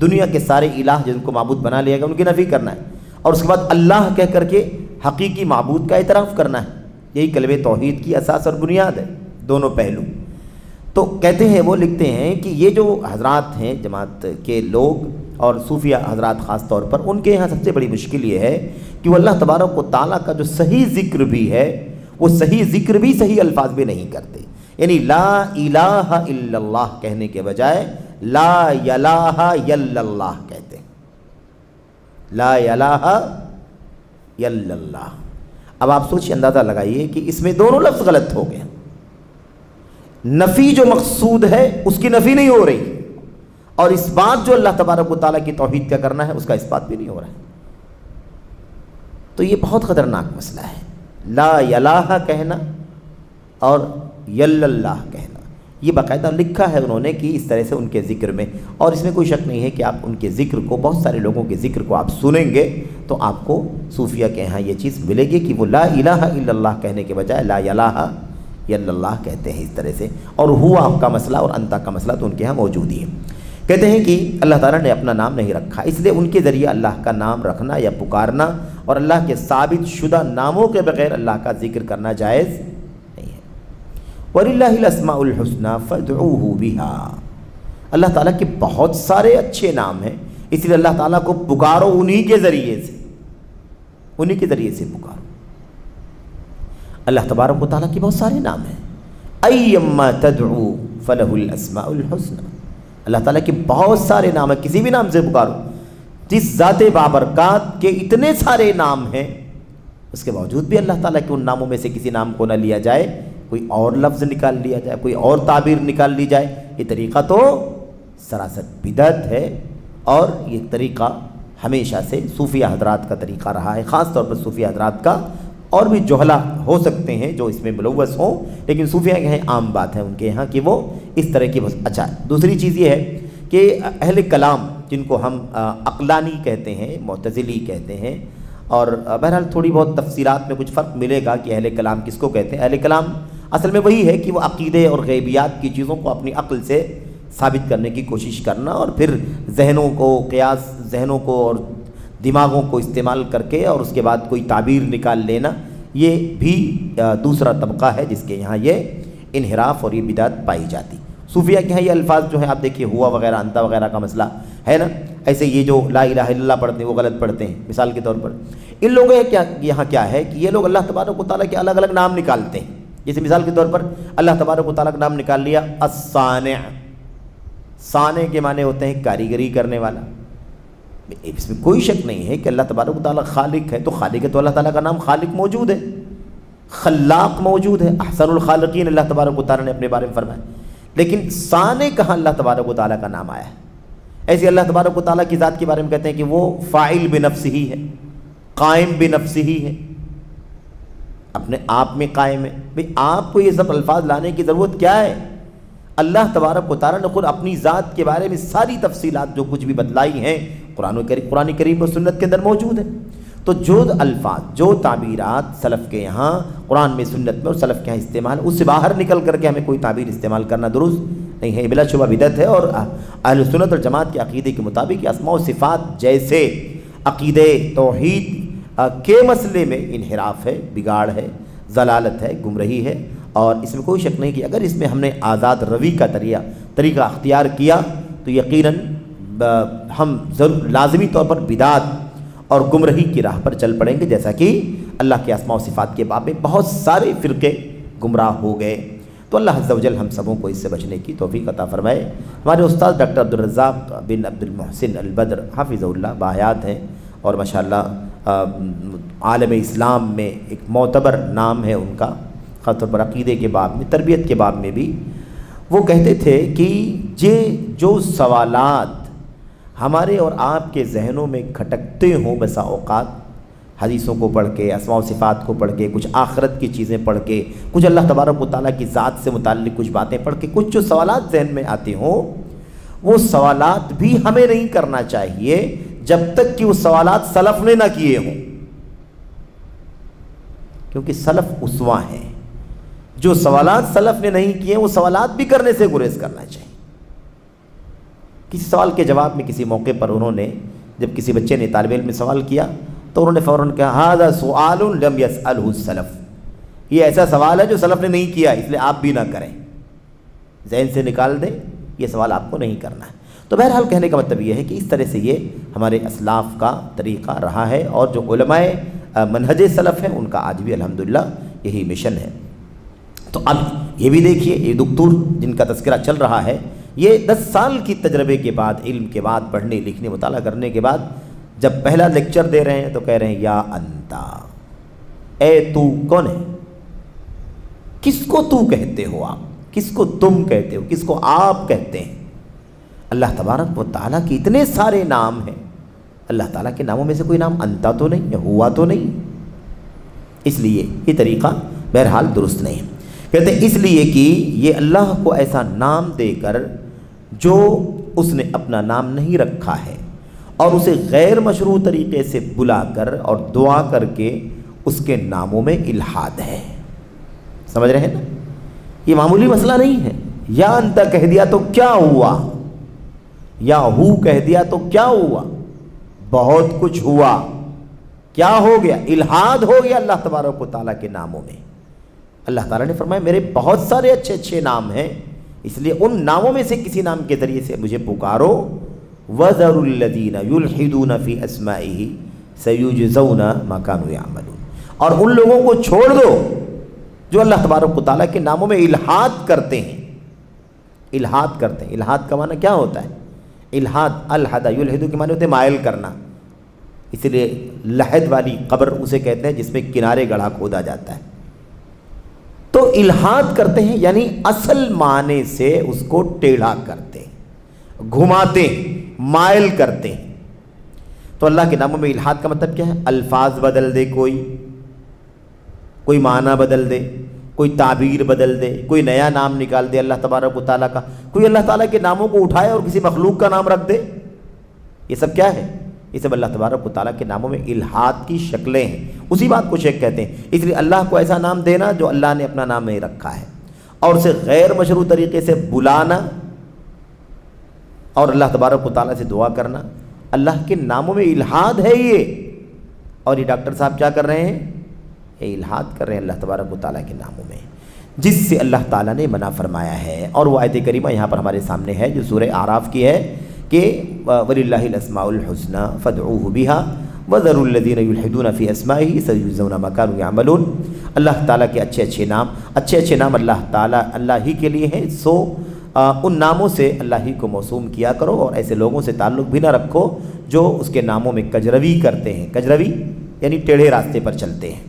دنیا کے سارے الہ جن کو معبود بنا لیا گیا ان کی نفی کرنا ہے، اور اس کے بعد اللہ کہہ کر کے حقیقی معبود کا اعتراف کرنا ہے. یہی کلمہ توحید کی اساس اور بنیاد ہے، دونوں پہلو. تو کہتے ہیں، وہ لکھتے ہیں کہ یہ جو حضرات ہیں جماعت کے لوگ اور صوفیہ حضرات خاص طور پر، ان کے یہاں سب سے بڑی مشکل یہ ہے کہ وہ اللہ تبارک و تعالیٰ کا جو صحیح ذکر بھی ہے وہ صحیح ذکر بھی صحیح الفاظ میں نہیں کرتے. یعنی لا الہ الا اللہ کہنے کے بجائے لا الہ الا اللہ کہتے ہیں. لا الہ الا اللہ. اب آپ سوچیں، اندازہ لگائیے کہ اس میں دونوں لفظ غلط ہو گئے. نفی جو مقصود ہے اس کی نفی نہیں ہو رہی، اور اس بات جو اللہ تبارک و تعالیٰ کی توحید کا کرنا ہے اس کا اس بات بھی نہیں ہو رہا ہے. تو یہ بہت خطرناک مسئلہ ہے. لا الہ کہنا اور یل اللہ کہنا، یہ باقاعدہ لکھا ہے انہوں نے کہ اس طرح سے ان کے ذکر میں. اور اس میں کوئی شک نہیں ہے کہ آپ ان کے ذکر کو، بہت سارے لوگوں کے ذکر کو آپ سنیں گے تو آپ کو صوفیہ کے یہاں یہ چیز ملے گی کہ وہ لا الہ الا اللہ کہنے کے بجائے لا الہ الا اللہ کہتے ہیں اس طرح سے. اور ہوا کا مسئلہ اور انتا کا مسئلہ تو ان کے یہاں موجود ہی ہے. کہتے ہیں کہ اللہ تعالیٰ نے اپنا نام نہیں رکھا، اس لیے ان کے ذریعے اللہ کا نام رکھنا یا پکارنا اور اللہ کے ثابت شدہ ناموں کے بغیر اللہ کا ذکر کرنا جائز نہیں ہے. وَلِلَّهِ الْأَسْمَاءُ الْحُسْنَى فَادْعُوهُ بِهَا. اللہ تعالیٰ کے بہت سارے اچھے نام ہیں، اس لیے اللہ تعالیٰ کو پکارو انہی کے ذریعے سے، انہی کے ذریعے سے پکارو. اللہ تبارک و تعالیٰ کے بہت سارے نام ہیں. اَيَّمَّا تَدْعُو فَلَهُ الْأَسْمَاءُ الْحُسْنَى. اللہ تعالیٰ کے بہت سارے نام ہیں، کسی بھی نام سے پکارو. جس ذات بابرکات کے اتنے سارے نام ہیں اس کے باوجود بھی اللہ تعالیٰ کے ان ناموں میں سے کسی نام کو نہ لیا جائے، کوئی اور لفظ نکال لیا جائے، کوئی اور تعبیر نکال لی جائے، یہ طریقہ تو سراسر بدعت ہے. اور یہ طریقہ ہمیشہ سے صوفیہ حضرات کا طریقہ رہا ہے، خاص طور پر صوفیہ حضرات کا. اور بھی جوہلا ہو سکتے ہیں جو اس میں ملوث ہوں، لیکن صوفیہ کے یہاں عام بات ہے ان کے یہاں کہ وہ اس طرح کی. اچھا، دوسری چیز یہ ہے کہ اہل کلام جن کو ہم عقلانی کہتے ہیں، معتزلی کہتے ہیں، اور بہرحال تھوڑی بہت تفسیرات میں کچھ فرق ملے گا کہ اہل کلام کس کو کہتے ہیں. اہل کلام اصل میں وہی ہے کہ وہ عقیدے اور غیبیات کی چیزوں کو اپنی عقل سے ثابت کرنے کی کوشش کرنا، اور پھر ذہنوں کو، قیاس ذہنوں کو اور دماغوں کو استعمال کر کے اور اس کے بعد کوئی تعبیر نکال لینا. یہ بھی دوسرا طبقہ ہے جس کے یہاں یہ انحراف اور یہ بدعت پائی جاتی. صوفیہ کے یہاں یہ الفاظ جو ہیں آپ دیکھیے، ہوا وغیرہ، انتا وغیرہ کا مسئلہ ہے نا. ایسے یہ جو لا الہ الا اللہ پڑھتے ہیں وہ غلط پڑھتے ہیں. مثال کے طور پر ان لوگوں یہاں کیا ہے کہ یہ لوگ اللہ تبارک و تعالیٰ کے الگ الگ نام نکالتے ہیں. جیسے مثال کے طور پر اللہ تبارک و تعالیٰ کا نام نکال لیا الصانع. صانع کے معنی ہوتے ہیں کاریگری کرنے والا. اس میں کوئی شک نہیں ہے کہ اللہ تبارک و تعالیٰ خالق ہے، تو خالق ہے تو اللہ تعالیٰ کا نام خالق موجود ہے، خلاق موجود ہے، احسن الخالقین اللہ تبارک و تعالیٰ نے اپنے بارے میں فرمایا. لیکن صانع کہاں اللہ تبارک و تعالیٰ کا نام آیا ہے؟ ایسے اللہ تبارک و تعالیٰ کی ذات کے بارے میں کہتے ہیں کہ وہ فاعل بنفسہ ہی ہے، قائم بنفسہ ہی ہے، اپنے آپ میں قائم ہے. بھئی آپ کو یہ سب الفاظ لانے کی ضرورت کیا ہے؟ اللہ تبارک و تعالیٰ نے خود اپنی ذات کے بارے میں ساری تفصیلات جو کچھ بھی بتلائی ہیں قرآن کریم و سنت کے اندر موجود ہے. تو جو الفاظ، جو تعبیرات سلف کے یہاں قرآن میں، سنت میں اور سلف کے یہاں استعمال، اس سے باہر نکل کر کے ہمیں کوئی تعبیر استعمال کرنا درست نہیں ہے، بلا شبہ بدعت ہے. اور اہل سنت اور جماعت کے عقیدے کے مطابق اسماء و صفات جیسے عقیدے توحید کے مسئلے میں انحراف ہے، بگاڑ ہے، ضلالت ہے، گمراہی ہے. اور اس میں کوئی شک نہیں کہ اگر اس میں ہم نے آزاد روی کا طریقہ اختیار کیا تو یقیناً ہم ضرور لازمی طور پر بدعت اور گمراہی کی راہ پر چل پڑیں گے، جیسا کہ اللہ کے اسماء و صفات کے باب میں بہت سارے فرقے گمراہ ہو گئے. تو اللہ عز و جل ہم سبوں کو اس سے بچنے کی توفیق عطا فرمائے. ہمارے استاد ڈاکٹر عبدالرزاق بن عبد المحسن البدر حافظ اللہ باحیات ہیں، اور ماشاءاللہ عالم اسلام میں ایک معتبر نام ہے ان کا، خاص طور پر عقیدے کے باب میں، تربیت کے باب میں بھی، وہ کہتے تھے کہ یہ جو سوالات ہمارے اور آپ کے ذہنوں میں کھٹکتے ہوں بسا اوقات، حدیثوں کو پڑھ کے، اسماء و صفات کو پڑھ کے، کچھ آخرت کی چیزیں پڑھ کے، کچھ اللہ تبارک و تعالیٰ کی ذات سے متعلق کچھ باتیں پڑھ کے، کچھ جو سوالات ذہن میں آتے ہوں، وہ سوالات بھی ہمیں نہیں کرنا چاہیے جب تک کہ وہ سوالات سلف نے نہ کیے ہوں، کیونکہ سلف اسوہ ہیں۔ جو سوالات سلف نے نہیں کیے وہ سوالات بھی کرنے سے گریز کرنا چاہیے۔ کسی سوال کے جواب میں کسی موقع پر انہوں نے، جب کسی بچے نے طالب علم میں سوال کیا تو انہوں نے فوراً کہا ھذا سؤال لم يسألہ السلف، یہ ایسا سوال ہے جو سلف نے نہیں کیا، اس لیے آپ بھی نہ کریں، ذہن سے نکال دیں، یہ سوال آپ کو نہیں کرنا ہے۔ تو بہرحال کہنے کا مطلب یہ ہے کہ اس طرح سے یہ ہمارے اسلاف کا طریقہ رہا ہے، اور جو علماء منہج سلف ہیں ان کا آج بھی الحمدللہ یہی مشن ہے۔ تو اب یہ بھی دیکھیے، یہ دکتور جن کا تذکرہ چل رہا ہے، یہ 10 سال کی تجربے کے بعد، علم کے بعد، پڑھنے لکھنے مطالعہ کرنے کے بعد جب پہلا لیکچر دے رہے ہیں تو کہہ رہے ہیں یا انتا، اے تو کون ہے؟ کس کو تو کہتے ہو آپ؟ کس کو تم کہتے ہو؟ کس کو آپ کہتے ہیں؟ اللہ تبارک و تعالیٰ کے اتنے سارے نام ہیں، اللہ تعالیٰ کے ناموں میں سے کوئی نام انتا تو نہیں، ہوا تو نہیں، اس لیے یہ طریقہ بہرحال درست نہیں ہے۔ کہتے ہیں اس لیے کہ یہ اللہ کو ایسا نام دے کر جو اس نے اپنا نام نہیں رکھا ہے، اور اسے غیر مشروع طریقے سے بلا کر اور دعا کر کے اس کے ناموں میں الحاد ہے۔ سمجھ رہے ہیں نا؟ یہ معمولی مسئلہ نہیں ہے۔ یا انتا کہہ دیا تو کیا ہوا، یا ہو کہہ دیا تو کیا ہوا، بہت کچھ ہوا۔ کیا ہو گیا؟ الحاد ہو گیا اللہ تبارک و تعالیٰ کے ناموں میں۔ اللہ تعالیٰ نے فرمایا میرے بہت سارے اچھے اچھے نام ہیں، اس لیے ان ناموں میں سے کسی نام کے ذریعے سے مجھے پکارو۔ وَذَرُوا الَّذِينَ يُلْحِدُونَ فِي أَسْمَائِهِ سَيُجْزَوْنَ مَا كَانُوا يَعْمَلُونَ، اور ان لوگوں کو چھوڑ دو جو اللہ تبارک و تعالیٰ کے ناموں میں الحاد کرتے ہیں۔ الحاد کرتے ہیں، الحاد کا معنی کیا ہوتا ہے؟ الحاد، الحد یلحد کے معنی ہوتے ہیں مائل کرنا، اس لیے لحد والی قبر اسے کہتے ہیں جس میں کنارے گڑھا کھودا جاتا ہے۔ تو الحاد کرتے ہیں یعنی اصل معنی سے اس کو ٹیڑھا کرتے ہیں، گھماتے ہیں، مائل کرتے ہیں۔ تو اللہ کے ناموں میں الحاد کا مطلب کیا ہے؟ الفاظ بدل دے، کوئی معنی بدل دے، کوئی تعبیر بدل دے، کوئی نیا نام نکال دے اللہ تبارک و تعالیٰ کا، کوئی اللہ تعالیٰ کے ناموں کو اٹھائے اور کسی مخلوق کا نام رکھ دے۔ یہ سب کیا ہے؟ یہ سب اللہ تبارک و تعالیٰ کے ناموں میں الحاد کی شکلیں ہیں، اسی بات کو شرک کہتے ہیں۔ اس لیے اللہ کو ایسا نام دینا جو اللہ نے اپنا نام نہیں رکھا ہے، اور اسے غیر مشروع طریقے سے بلانا، اور اللہ تبارک و تعالیٰ سے دعا کرنا، اللہ کے ناموں میں الحاد ہے یہ۔ اور یہ ڈاکٹر صاحب کیا کر رہے ہیں؟ یہ الحاد کر رہے ہیں اللہ تبارک و تعالیٰ کے ناموں میں، جس سے اللہ تعالیٰ نے منع فرمایا ہے۔ اور وہ آیت کریمہ یہاں پر ہمارے سامنے ہے جو سورہ اعراف کی ہے کہ وَلِلَّهِ الْأَسْمَاءُ الْحُسْنَىٰ فَادْعُوهُ بِهَا وَذَرُوا الَّذِينَ يُلْحِدُونَ فِي أَسْمَائِهِ سَيُجْزَوْنَ مَا كَانُوا يَعْمَلُونَ۔ اللہ تعالیٰ کے اچھے نام اللہ تعالیٰ اللہ ہی کے لیے ہیں، سو ان ناموں سے اللہ ہی کو موسوم کیا کرو، اور ایسے لوگوں سے تعلق بھی نہ رکھو جو اس کے ناموں میں کجروی کرتے ہیں۔ کجروی یعنی ٹیڑھے راستے پر چلتے ہیں۔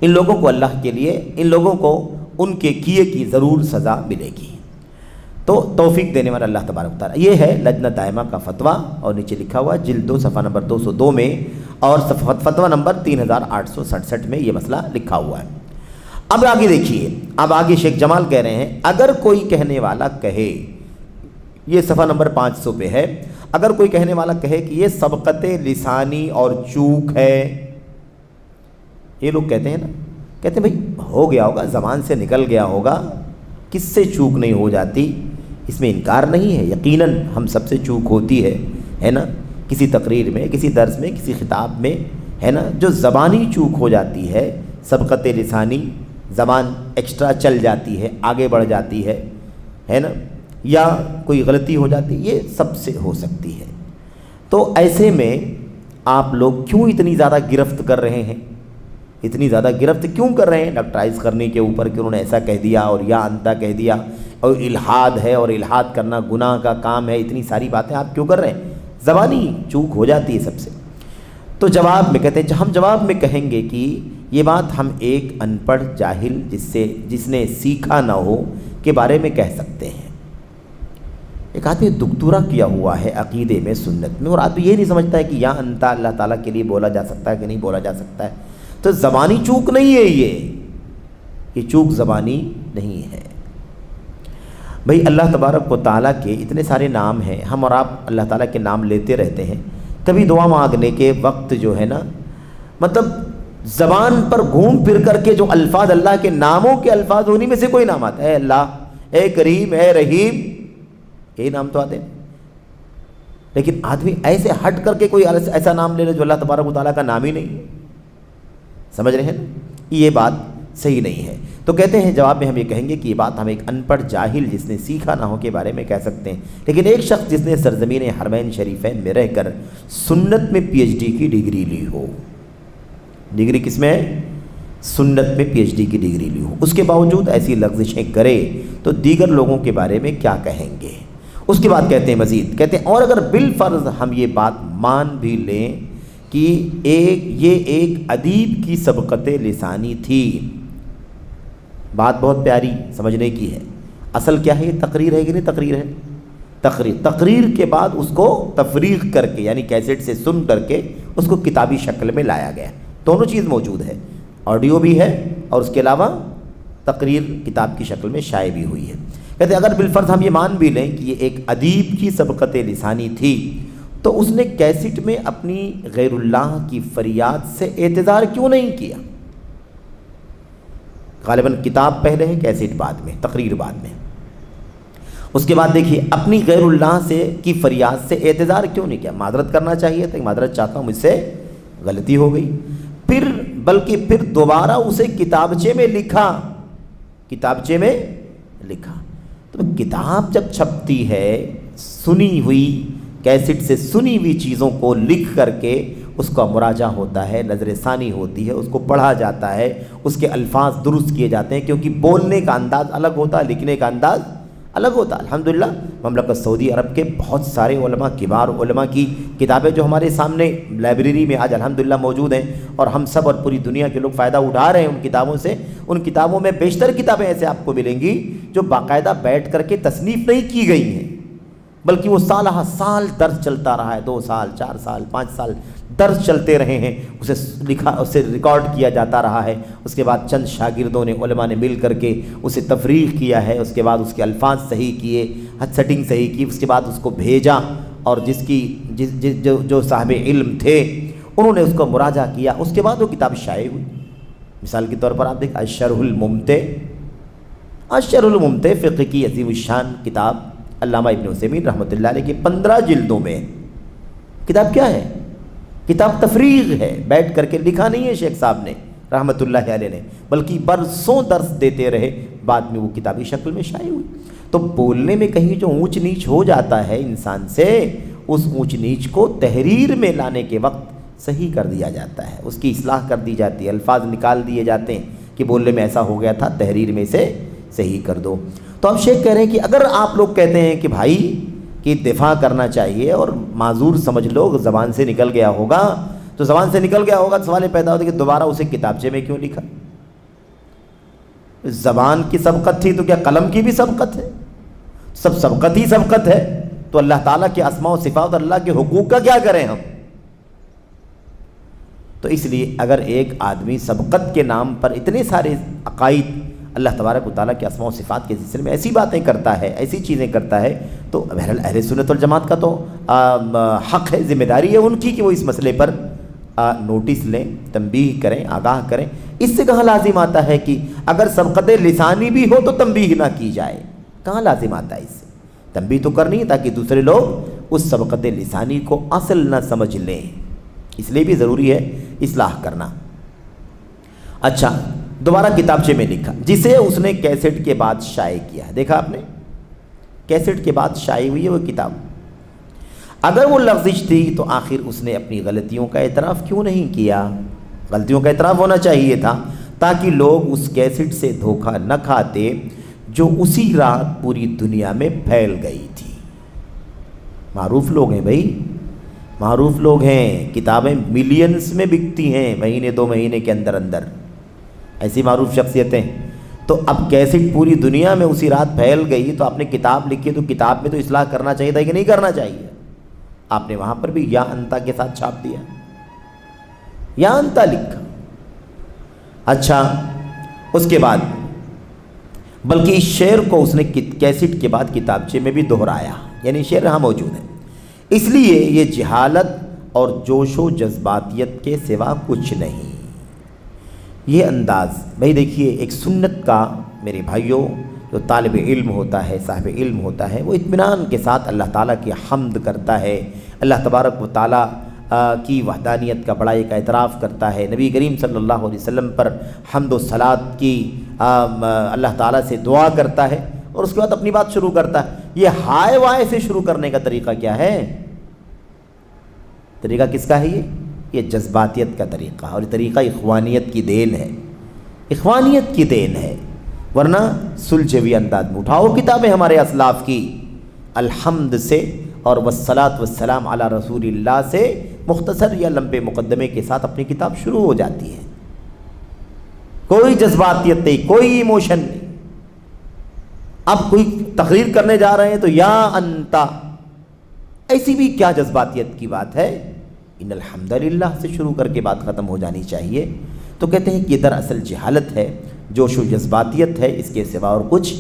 ان لوگوں کو اللہ کے لیے، ان لوگوں کو ان کے کیے کی ضرور سزا ملے گی۔ تو توفیق دینے والا اللہ تبارک تعالیٰ۔ یہ ہے لجنہ دائمہ کا فتویٰ، اور نیچے لکھا ہوا جلد 2 صفحہ نمبر 202 میں، اور فتویٰ نمبر 3867 میں یہ مسئلہ لکھا ہوا ہے۔ اب آگے دیکھیے، اب آگے شیخ جمال کہہ رہے ہیں اگر کوئی کہنے والا کہے، یہ صفحہ نمبر 500 پہ ہے، اگر کوئی کہنے والا کہے کہ یہ سبقت لسانی اور چوک ہے، یہ لوگ کہتے ہیں نا، کہتے ہیں بھئی ہو گیا ہوگا، زبان سے نکل گیا ہوگا، کس سے چوک نہیں ہو جاتی، اس میں انکار نہیں ہے، یقیناً ہم سب سے چوک ہوتی ہے نا، کسی تقریر میں، کسی درس میں، کسی خطاب میں، ہے نا، جو زبانی چوک ہو جاتی ہے، سبقت لسانی، زبان ایکسٹرا چل جاتی ہے، آگے بڑھ جاتی ہے نا، یا کوئی غلطی ہو جاتی، یہ سب سے ہو سکتی ہے۔ تو ایسے میں آپ لوگ کیوں اتنی زیادہ گرفت کر رہے ہیں؟ اتنی زیادہ گرفت کیوں کر رہے ہیں ڈاکٹرائز کرنے کے اوپر کہ انہوں نے ایسا کہہ دیا اور یا انتا کہہ دیا، اور الحاد ہے اور الحاد کرنا گناہ کا کام ہے، اتنی ساری باتیں آپ کیوں کر رہے ہیں؟ زبانی چوک ہو جاتی ہے سب سے۔ تو جواب میں کہتے ہیں، ہم جواب میں کہیں گے کہ یہ بات ہم ایک ان پڑھ جاہل جس نے سیکھا نہ ہو کے بارے میں کہہ سکتے ہیں۔ ایک آدمی دکتورا کیا ہوا ہے عقیدے میں، سنت میں، اور آدمی یہ نہیں سمجھتا ہے کہ یا انتا اللہ تعالیٰ کے لیے بولا جا سکتا ہے کہ نہیں بولا جا سکتا ہے، تو زبانی چوک نہیں ہے، یہ چوک زبانی نہیں ہے۔ بھئی اللہ تبارک و تعالیٰ کے اتنے سارے نام ہیں، ہم اور آپ اللہ تعالیٰ کے نام لیتے رہتے ہیں، کبھی دعا مانگنے کے وقت جو ہے نا، مطلب زبان پر گھوم پھر کر کے جو الفاظ اللہ کے ناموں کے الفاظ انہی میں سے کوئی نام آتا ہے، اے اللہ، اے کریم، اے رحیم، یہی نام تو آتے ہیں۔ لیکن آدمی ایسے ہٹ کر کے کوئی ایسا نام لے لے جو اللہ تبارک و تعالیٰ کا نام ہی نہیں ہے، سمجھ رہے ہیں نا؟ یہ بات صحیح نہیں ہے۔ تو کہتے ہیں جواب میں ہم یہ کہیں گے کہ یہ بات ہم ایک ان پڑھ جاہل جس نے سیکھا نہ ہو کے بارے میں کہہ سکتے ہیں، لیکن ایک شخص جس نے سرزمین حرمین شریفین میں رہ کر سنت میں پی ایچ ڈی کی ڈگری لی ہو، ڈگری کس میں ہے؟ سنت میں پی ایچ ڈی کی ڈگری لی ہو، اس کے باوجود ایسی لغزشیں کرے تو دیگر لوگوں کے بارے میں کیا کہیں گے؟ اس کے بعد کہتے ہیں مزید، کہتے ہیں اور اگر بالفرض ہم یہ بات مان بھی لیں کہ یہ ایک ادیب کی سبقت لسانی تھی، بات بہت پیاری سمجھنے کی ہے، اصل کیا ہے؟ یہ تقریر ہے کہ نہیں تقریر ہے؟ تقریر کے بعد اس کو تفریغ کر کے یعنی کیسٹ سے سن کر کے اس کو کتابی شکل میں لایا گیا، دونوں چیز موجود ہے، آڈیو بھی ہے اور اس کے علاوہ تقریر کتاب کی شکل میں شائع بھی ہوئی ہے۔ کہتے ہیں اگر بالفرض ہم یہ مان بھی لیں کہ یہ ایک ادیب کی سبقت لسانی تھی تو اس نے کیسٹ میں اپنی غیر اللہ کی فریاد سے اعتذار کیوں نہیں کیا؟ غالباً کتاب پہلے ہے، کیسٹ بعد میں، تقریر بعد میں۔ اس کے بعد دیکھیے اپنی غیر اللہ کی فریاد سے اعتذار کیوں نہیں کیا؟ معذرت کرنا چاہیے تھا، معذرت چاہتا ہوں، مجھ سے غلطی ہو گئی، بلکہ پھر دوبارہ اسے کتابچے میں لکھا، کتابچے میں لکھا۔ تو کتاب جب چھپتی ہے سنی ہوئی کیسٹ سے سنی ہوئی چیزوں کو لکھ کر کے اس کا مراجعہ ہوتا ہے، نظر ثانی ہوتی ہے، اس کو پڑھا جاتا ہے، اس کے الفاظ درست کیے جاتے ہیں، کیونکہ بولنے کا انداز الگ ہوتا ہے، لکھنے کا انداز الگ ہوتا ہے۔ الحمدللہ مملکت سعودی عرب کے بہت سارے علماء، کبار علماء کی کتابیں جو ہمارے سامنے لائبریری میں آج الحمدللہ موجود ہیں، اور ہم سب اور پوری دنیا کے لوگ فائدہ اٹھا رہے ہیں ان کتابوں سے۔ ان کتابوں میں بیشتر کتابیں ایسے آپ کو ملیں گی جو باقاعدہ بیٹھ کر کے تصنیف نہیں کی گئی ہیں، بلکہ وہ سالہ سال درس چلتا رہا ہے، 2 سال 4 سال 5 سال درس چلتے رہے ہیں، اسے لکھا، اسے ریکارڈ کیا جاتا رہا ہے، اس کے بعد چند شاگردوں نے، علماء نے مل کر کے اسے تفریغ کیا ہے، اس کے بعد اس کے الفاظ صحیح کیے، سیٹنگ صحیح کی، اس کے بعد اس کو بھیجا، اور جو صاحب علم تھے انہوں نے اس کو مراجعہ کیا، اس کے بعد وہ کتاب شائع ہوئی۔ مثال کے طور پر آپ دیکھ الشرح الممتع فقہ کی عظیم الشان کتاب علامہ ابن عثیمین رحمۃ اللہ علیہ کی 15 جلدوں میں۔ کتاب کیا ہے؟ کتاب تفریغ ہے، بیٹھ کر کے لکھا نہیں ہے شیخ صاحب نے رحمۃ اللہ علیہ نے، بلکہ برسوں درس دیتے رہے، بعد میں وہ کتابی شکل میں شائع ہوئی۔ تو بولنے میں کہیں جو اونچ نیچ ہو جاتا ہے انسان سے، اس اونچ نیچ کو تحریر میں لانے کے وقت صحیح کر دیا جاتا ہے، اس کی اصلاح کر دی جاتی ہے، الفاظ نکال دیے جاتے ہیں کہ بولنے میں ایسا ہو گیا تھا، تحریر میں سے صحیح کر دو۔ تو اب شیخ کہہ رہے ہیں کہ اگر آپ لوگ کہتے ہیں کہ بھائی کہ دفاع کرنا چاہیے اور معذور سمجھ لو، زبان سے نکل گیا ہوگا، تو زبان سے نکل گیا ہوگا تو سوال پیدا ہوتا ہے کہ دوبارہ اسے کتابچے میں کیوں لکھا؟ زبان کی سبقت تھی تو کیا قلم کی بھی سبقت ہے؟ سب سبقت ہی سبقت ہے، تو اللہ تعالیٰ کے اسماء و صفات اور اللہ کے حقوق کا کیا کریں ہم؟ تو اس لیے اگر ایک آدمی سبقت کے نام پر اتنے سارے عقائد اللہ تبارک و تعالیٰ کے اسماء و صفات کے سلسلے میں ایسی باتیں کرتا ہے، ایسی چیزیں کرتا ہے، تو بہرحال اہل سنت والجماعت کا تو حق ہے، ذمہ داری ہے ان کی کہ وہ اس مسئلے پر نوٹس لیں، تنبیہ کریں، آگاہ کریں۔ اس سے کہاں لازم آتا ہے کہ اگر سبقت لسانی بھی ہو تو تنبیہ نہ کی جائے؟ کہاں لازم آتا ہے؟ اس سے تنبیہ تو کرنی ہے تاکہ دوسرے لوگ اس سبقت لسانی کو اصل نہ سمجھ لیں، اس لیے بھی ضروری ہے اصلاح کرنا۔ اچھا، دوبارہ کتابچے میں لکھا، جسے اس نے کیسٹ کے بعد شائع کیا ہے۔ دیکھا آپ نے، کیسٹ کے بعد شائع ہوئی ہے وہ کتاب۔ اگر وہ لغزش تھی تو آخر اس نے اپنی غلطیوں کا اعتراف کیوں نہیں کیا؟ غلطیوں کا اعتراف ہونا چاہیے تھا تاکہ لوگ اس کیسٹ سے دھوکہ نہ کھاتے جو اسی رات پوری دنیا میں پھیل گئی تھی۔ معروف لوگ ہیں بھائی، معروف لوگ ہیں، کتابیں ملینز میں بکتی ہیں مہینے 2 مہینے کے اندر اندر۔ ایسی معروف شخصیتیں. تو اب کیسٹ پوری دنیا میں اسی رات پھیل گئی تو آپ نے کتاب لکھی تو کتاب میں تو اصلاح کرنا چاہیے تھا کہ نہیں کرنا چاہیے؟ آپ نے وہاں پر بھی یا انتا کے ساتھ چھاپ دیا، یا انتا لکھا. اچھا اس کے بعد بلکہ اس شعر کو اس نے کیسٹ کے بعد کتابچے میں بھی دہرایا، یعنی شعر یہاں موجود ہے. اس لیے یہ جہالت اور جوش و جذباتیت کے سوا کچھ نہیں. یہ انداز بھائی دیکھیے، ایک سنت کا میرے بھائیوں جو طالب علم ہوتا ہے، صاحب علم ہوتا ہے، وہ اطمینان کے ساتھ اللہ تعالیٰ کی حمد کرتا ہے، اللہ تبارک و تعالیٰ کی وحدانیت کا بڑائی کا اعتراف کرتا ہے، نبی کریم صلی اللہ علیہ وسلم پر حمد و صلات کی اللہ تعالیٰ سے دعا کرتا ہے، اور اس کے بعد اپنی بات شروع کرتا ہے. یہ ہائے وائے سے شروع کرنے کا طریقہ کیا ہے؟ طریقہ کس کا ہے؟ یہ جذباتیت کا طریقہ، اور یہ طریقہ اخوانیت کی دین ہے، اخوانیت کی دین ہے. ورنہ سلجھوی انداز میں اٹھاؤ کتابیں ہمارے اسلاف کی، الحمد سے اور والصلاۃ والسلام علی رسول اللہ سے مختصر یا لمبے مقدمے کے ساتھ اپنی کتاب شروع ہو جاتی ہے. کوئی جذباتیت نہیں، کوئی ایموشن نہیں. اب کوئی تقریر کرنے جا رہے ہیں تو یا انتا، ایسی بھی کیا جذباتیت کی بات ہے؟ ان الحمدللہ سے شروع کر کے بات ختم ہو جانی چاہیے. تو کہتے ہیں کہ یہ دراصل جہالت ہے، جوش و جذباتیت ہے، اس کے سوا اور کچھ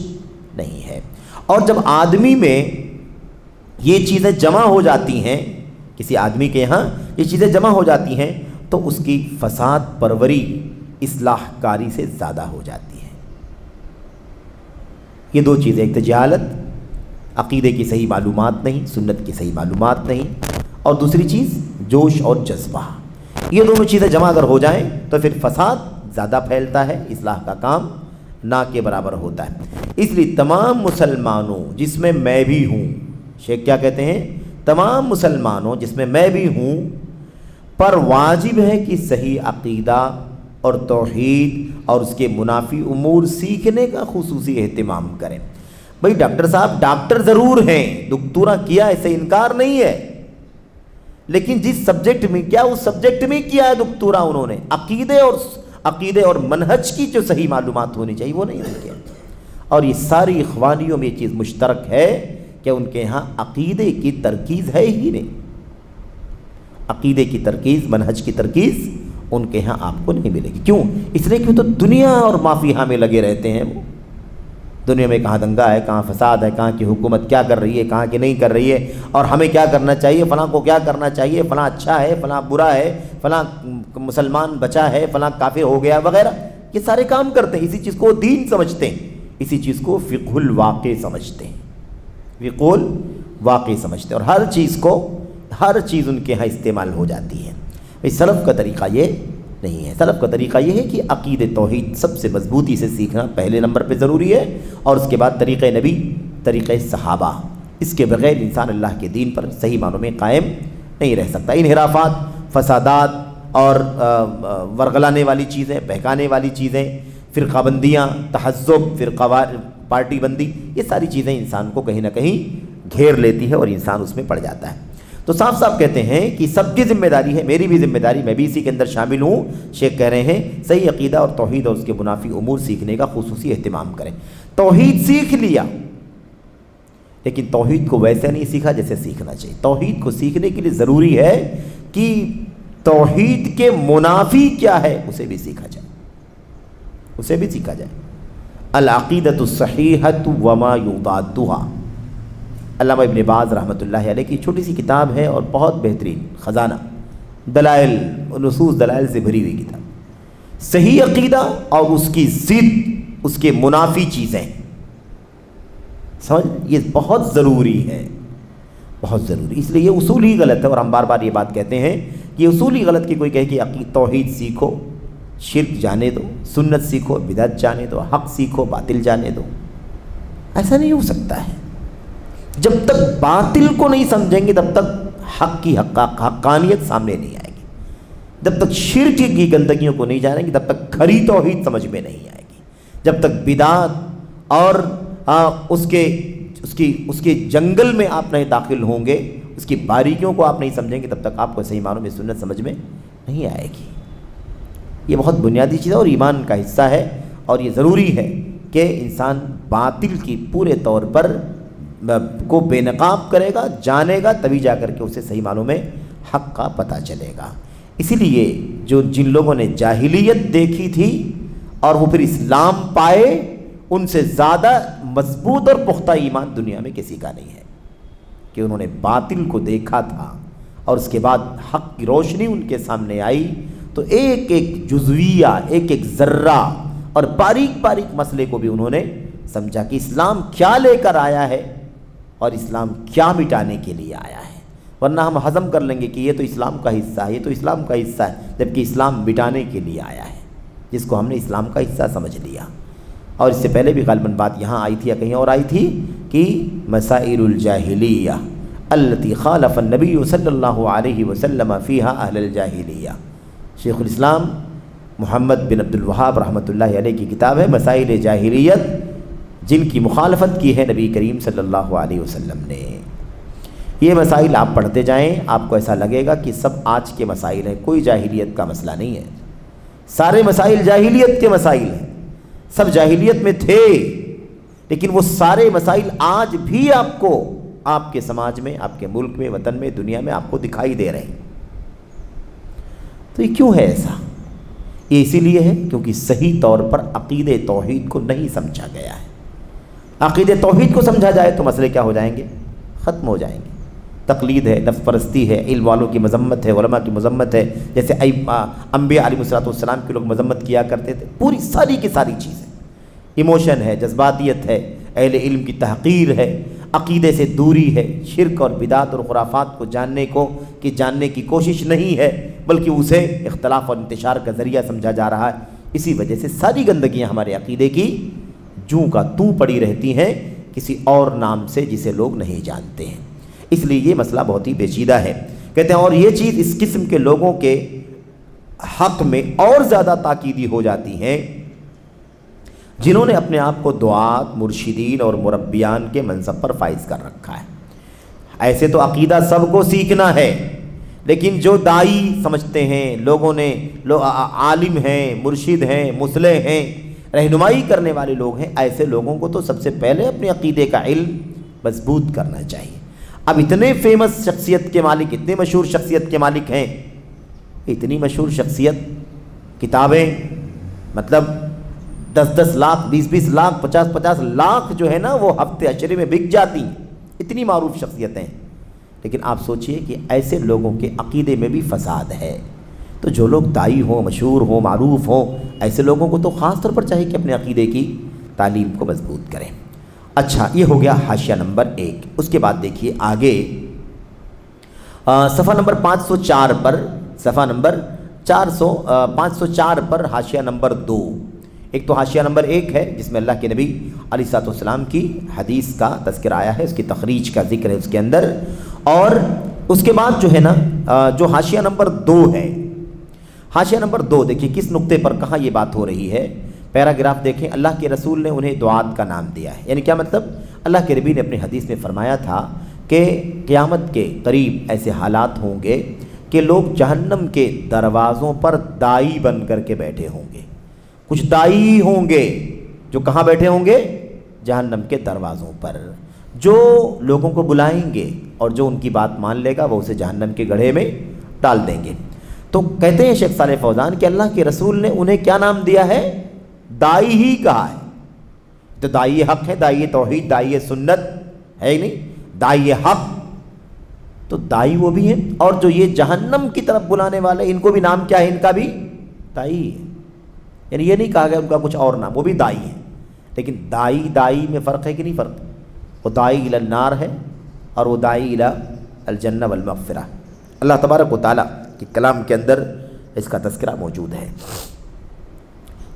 نہیں ہے. اور جب آدمی میں یہ چیزیں جمع ہو جاتی ہیں، کسی آدمی کے یہاں یہ چیزیں جمع ہو جاتی ہیں، تو اس کی فساد پروری اصلاح کاری سے زیادہ ہو جاتی ہے. یہ دو چیزیں، ایک تو جہالت، عقیدے کی صحیح معلومات نہیں، سنت کی صحیح معلومات نہیں، اور دوسری چیز جوش اور جذبہ. یہ دونوں چیزیں جمع اگر ہو جائیں تو پھر فساد زیادہ پھیلتا ہے، اصلاح کا کام نہ کے برابر ہوتا ہے. اس لیے تمام مسلمانوں جس میں میں بھی ہوں، شیخ کیا کہتے ہیں؟ تمام مسلمانوں جس میں میں بھی ہوں پر واجب ہے کہ صحیح عقیدہ اور توحید اور اس کے منافی امور سیکھنے کا خصوصی اہتمام کریں. بھائی ڈاکٹر صاحب ڈاکٹر ضرور ہیں، دکتورا کیا، اسے انکار نہیں ہے، لیکن جس سبجیکٹ میں کیا، اس سبجیکٹ میں کیا ہے دکتورا انہوں نے، عقیدے اور منہج کی جو صحیح معلومات ہونی چاہیے وہ نہیں کیا. اور یہ ساری اخوانیوں میں یہ چیز مشترک ہے کہ ان کے ہاں عقیدے کی ترکیز ہے ہی نہیں. عقیدے کی ترکیز، منہج کی ترکیز ان کے ہاں آپ کو نہیں ملے گی. کیوں؟ اس لیے کہ تو دنیا اور مافیہا میں لگے رہتے ہیں. وہ دنیا میں کہاں دنگا ہے، کہاں فساد ہے، کہاں کی حکومت کیا کر رہی ہے، کہاں کی نہیں کر رہی ہے، اور ہمیں کیا کرنا چاہیے، فلاں کو کیا کرنا چاہیے، فلاں اچھا ہے، فلاں برا ہے، فلاں مسلمان بچا ہے، فلاں کافر ہو گیا وغیرہ. یہ سارے کام کرتے ہیں، اسی چیز کو دین سمجھتے ہیں، اسی چیز کو فقہ الواقع سمجھتے ہیں، فقہ الواقع سمجھتے ہیں، اور ہر چیز ان کے ہاں استعمال ہو جاتی ہے. سلف کا طریقہ یہ نہیں ہے. سلف کا طریقہ یہ ہے کہ عقید توحید سب سے مضبوطی سے سیکھنا پہلے نمبر پہ ضروری ہے، اور اس کے بعد طریقہ نبی، طریقہ صحابہ. اس کے بغیر انسان اللہ کے دین پر صحیح معنوں میں قائم نہیں رہ سکتا. انحرافات، فسادات اور ورغلانے والی چیزیں، بہکانے والی چیزیں، فرقہ بندیاں، تحزب، پارٹی بندی، یہ ساری چیزیں انسان کو کہیں نہ کہیں گھیر لیتی ہے اور انسان اس میں پڑ جاتا ہے. تو صاف صاف کہتے ہیں کہ سب کی ذمہ داری ہے، میری بھی ذمہ داری، میں بھی اسی کے اندر شامل ہوں. شیخ کہہ رہے ہیں صحیح عقیدہ اور توحید اور اس کے منافی امور سیکھنے کا خصوصی اہتمام کریں. توحید سیکھ لیا، لیکن توحید کو ویسے نہیں سیکھا جیسے سیکھنا چاہیے. توحید کو سیکھنے کے لیے ضروری ہے کہ توحید کے منافی کیا ہے اسے بھی سیکھا جائے، اسے بھی سیکھا جائے. العقیدۃ الصحیحۃ وما یضادھا، علامہ ابن باز رحمۃ اللہ علیہ کی چھوٹی سی کتاب ہے اور بہت بہترین خزانہ، دلائل، نصوص دلائل سے بھری ہوئی کتاب. صحیح عقیدہ اور اس کی ضد، اس کے منافی چیزیں سمجھ، یہ بہت ضروری ہے، بہت ضروری. اس لیے یہ اصول ہی غلط ہے، اور ہم بار بار یہ بات کہتے ہیں کہ یہ اصول ہی غلط کہ کوئی کہے کہ توحید سیکھو، شرک جانے دو، سنت سیکھو، بدعت جانے دو، حق سیکھو، باطل جانے دو. ایسا نہیں ہو سکتا ہے. جب تک باطل کو نہیں سمجھیں گے تب تک حق کی حقانیت سامنے نہیں آئے گی. جب تک شرک کی گندگیوں کو نہیں جانیں گے تب تک کھری توحید سمجھ میں نہیں آئے گی. جب تک بدعت اور اس کے جنگل میں آپ نہیں داخل ہوں گے، اس کی باریکیوں کو آپ نہیں سمجھیں گے، تب تک آپ کو صحیح معنوں میں سنت سمجھ میں نہیں آئے گی. یہ بہت بنیادی چیز ہے اور ایمان کا حصہ ہے، اور یہ ضروری ہے کہ انسان باطل کی پورے طور پر کو بے نقاب کرے گا، جانے گا، تبھی جا کر کے اسے صحیح معنوں میں حق کا پتہ چلے گا۔ اسی لیے جن لوگوں نے جاہلیت دیکھی تھی اور وہ پھر اسلام پائے، ان سے زیادہ مضبوط اور پختہ ایمان دنیا میں کسی کا نہیں ہے، کہ انہوں نے باطل کو دیکھا تھا اور اس کے بعد حق کی روشنی ان کے سامنے آئی تو ایک ایک جزویہ، ایک ایک ذرہ اور باریک باریک مسئلے کو بھی انہوں نے سمجھا کہ اسلام کیا لے کر آیا ہے اور اسلام کیا مٹانے کے لیے آیا ہے۔ ورنہ ہم ہضم کر لیں گے کہ یہ تو اسلام کا حصہ ہے، یہ تو اسلام کا حصہ ہے، جبکہ اسلام مٹانے کے لیے آیا ہے، جس کو ہم نے اسلام کا حصہ سمجھ لیا۔ اور اس سے پہلے بھی غالباً بات یہاں آئی تھی یا کہیں اور آئی تھی کہ مسائل الجاہلیہ التی خالف النبی صلی اللہ علیہ وسلم فیہا اہل الجاہلیہ، شیخ الاسلام محمد بن عبد الوہاب رحمۃ اللہ علیہ کی کتاب ہے مسائل جاہلیت، جن کی مخالفت کی ہے نبی کریم صلی اللہ علیہ وسلم نے۔ یہ مسائل آپ پڑھتے جائیں، آپ کو ایسا لگے گا کہ سب آج کے مسائل ہیں، کوئی جاہلیت کا مسئلہ نہیں ہے، سارے مسائل جاہلیت کے مسائل ہیں، سب جاہلیت میں تھے، لیکن وہ سارے مسائل آج بھی آپ کو آپ کے سماج میں، آپ کے ملک میں، وطن میں، دنیا میں آپ کو دکھائی دے رہے ہیں۔ تو یہ کیوں ہے ایسا؟ یہ اسی لیے ہے کیونکہ صحیح طور پر عقید توحید کو نہیں سمجھا گیا ہے۔ عقید توحید کو سمجھا جائے تو مسئلے کیا ہو جائیں گے؟ ختم ہو جائیں گے۔ تقلید ہے، نفس پرستی ہے، علم والوں کی مذمت ہے، علماء کی مذمت ہے، جیسے انبیاء علیہ السلام کے لوگ مذمت کیا کرتے تھے، پوری ساری کی ساری چیزیں، ایموشن ہے، جذباتیت ہے، اہل علم کی تحقیر ہے، عقیدے سے دوری ہے، شرک اور بدعت اور خرافات کو جاننے کی کوشش نہیں ہے، بلکہ اسے اختلاف اور انتشار کا ذریعہ سمجھا جا رہا ہے۔ اسی وجہ سے ساری گندگیاں ہمارے عقیدے کی جوں کا توں پڑی رہتی ہیں کسی اور نام سے جسے لوگ نہیں جانتے ہیں۔ اس لیے یہ مسئلہ بہت ہی پیچیدہ ہے۔ کہتے ہیں اور یہ چیز اس قسم کے لوگوں کے حق میں اور زیادہ تاکیدی ہو جاتی ہیں جنہوں نے اپنے آپ کو دعات، مرشدین اور مربیان کے منصب پر فائز کر رکھا ہے۔ ایسے تو عقیدہ سب کو سیکھنا ہے، لیکن جو دائی سمجھتے ہیں، لوگوں نے عالم ہیں، مرشد ہیں، مصلح ہیں، رہنمائی کرنے والے لوگ ہیں، ایسے لوگوں کو تو سب سے پہلے اپنے عقیدے کا علم مضبوط کرنا چاہیے۔ اب اتنے فیمس شخصیت کے مالک، اتنے مشہور شخصیت کے مالک ہیں، اتنی مشہور شخصیت، کتابیں مطلب 10-10 لاکھ، 20-20 لاکھ، 50-50 لاکھ جو ہے نا وہ ہفتے اشرے میں بک جاتی ہیں، اتنی معروف شخصیتیں۔ لیکن آپ سوچئے کہ ایسے لوگوں کے عقیدے میں بھی فساد ہے، تو جو لوگ دائی ہوں، مشہور ہوں، معروف ہوں، ایسے لوگوں کو تو خاص طور پر چاہیے کہ اپنے عقیدے کی تعلیم کو مضبوط کریں۔ اچھا، یہ ہو گیا حاشیہ نمبر 1۔ اس کے بعد دیکھیے آگے صفحہ نمبر 504 پر، صفحہ نمبر 504 پر حاشیہ نمبر 2۔ ایک تو حاشیہ نمبر 1 ہے جس میں اللہ کے نبی علیہ الصلوۃ والسلام کی حدیث کا تذکرہ آیا ہے، اس کی تخریج کا ذکر ہے اس کے اندر، اور اس کے بعد جو ہے نا جو حاشیہ نمبر 2 ہے، حاشیہ نمبر 2 دیکھیے کس نقطے پر کہاں یہ بات ہو رہی ہے۔ پیراگراف دیکھیں، اللہ کے رسول نے انہیں دعات کا نام دیا ہے، یعنی کیا مطلب؟ اللہ کے نبی نے اپنی حدیث میں فرمایا تھا کہ قیامت کے قریب ایسے حالات ہوں گے کہ لوگ جہنم کے دروازوں پر دائی بن کر کے بیٹھے ہوں گے۔ کچھ دائی ہوں گے جو کہاں بیٹھے ہوں گے؟ جہنم کے دروازوں پر، جو لوگوں کو بلائیں گے اور جو ان کی بات مان لے گا وہ اسے جہنم کے گڑھے میں ڈال دیں گے۔ تو کہتے ہیں شیخ صالح فوزان کہ اللہ کے رسول نے انہیں کیا نام دیا ہے؟ دائی ہی کہا ہے۔ تو دائی حق ہے، دائی توحید، دائی سنت ہے ہی نہیں، دائی حق، تو دائی وہ بھی ہیں، اور جو یہ جہنم کی طرف بلانے والے ان کو بھی نام کیا ہے؟ ان کا بھی دائی ہے، یعنی یہ نہیں کہا گیا ان کا کچھ اور نام، وہ بھی دائی ہے۔ لیکن دائی میں فرق ہے کہ نہیں فرق؟ وہ دائی الی النار ہے اور وہ دائی الی الجنہ والمغفرہ۔ اللہ تبارک و تعالیٰ کے کلام کے اندر اس کا تذکرہ موجود ہے۔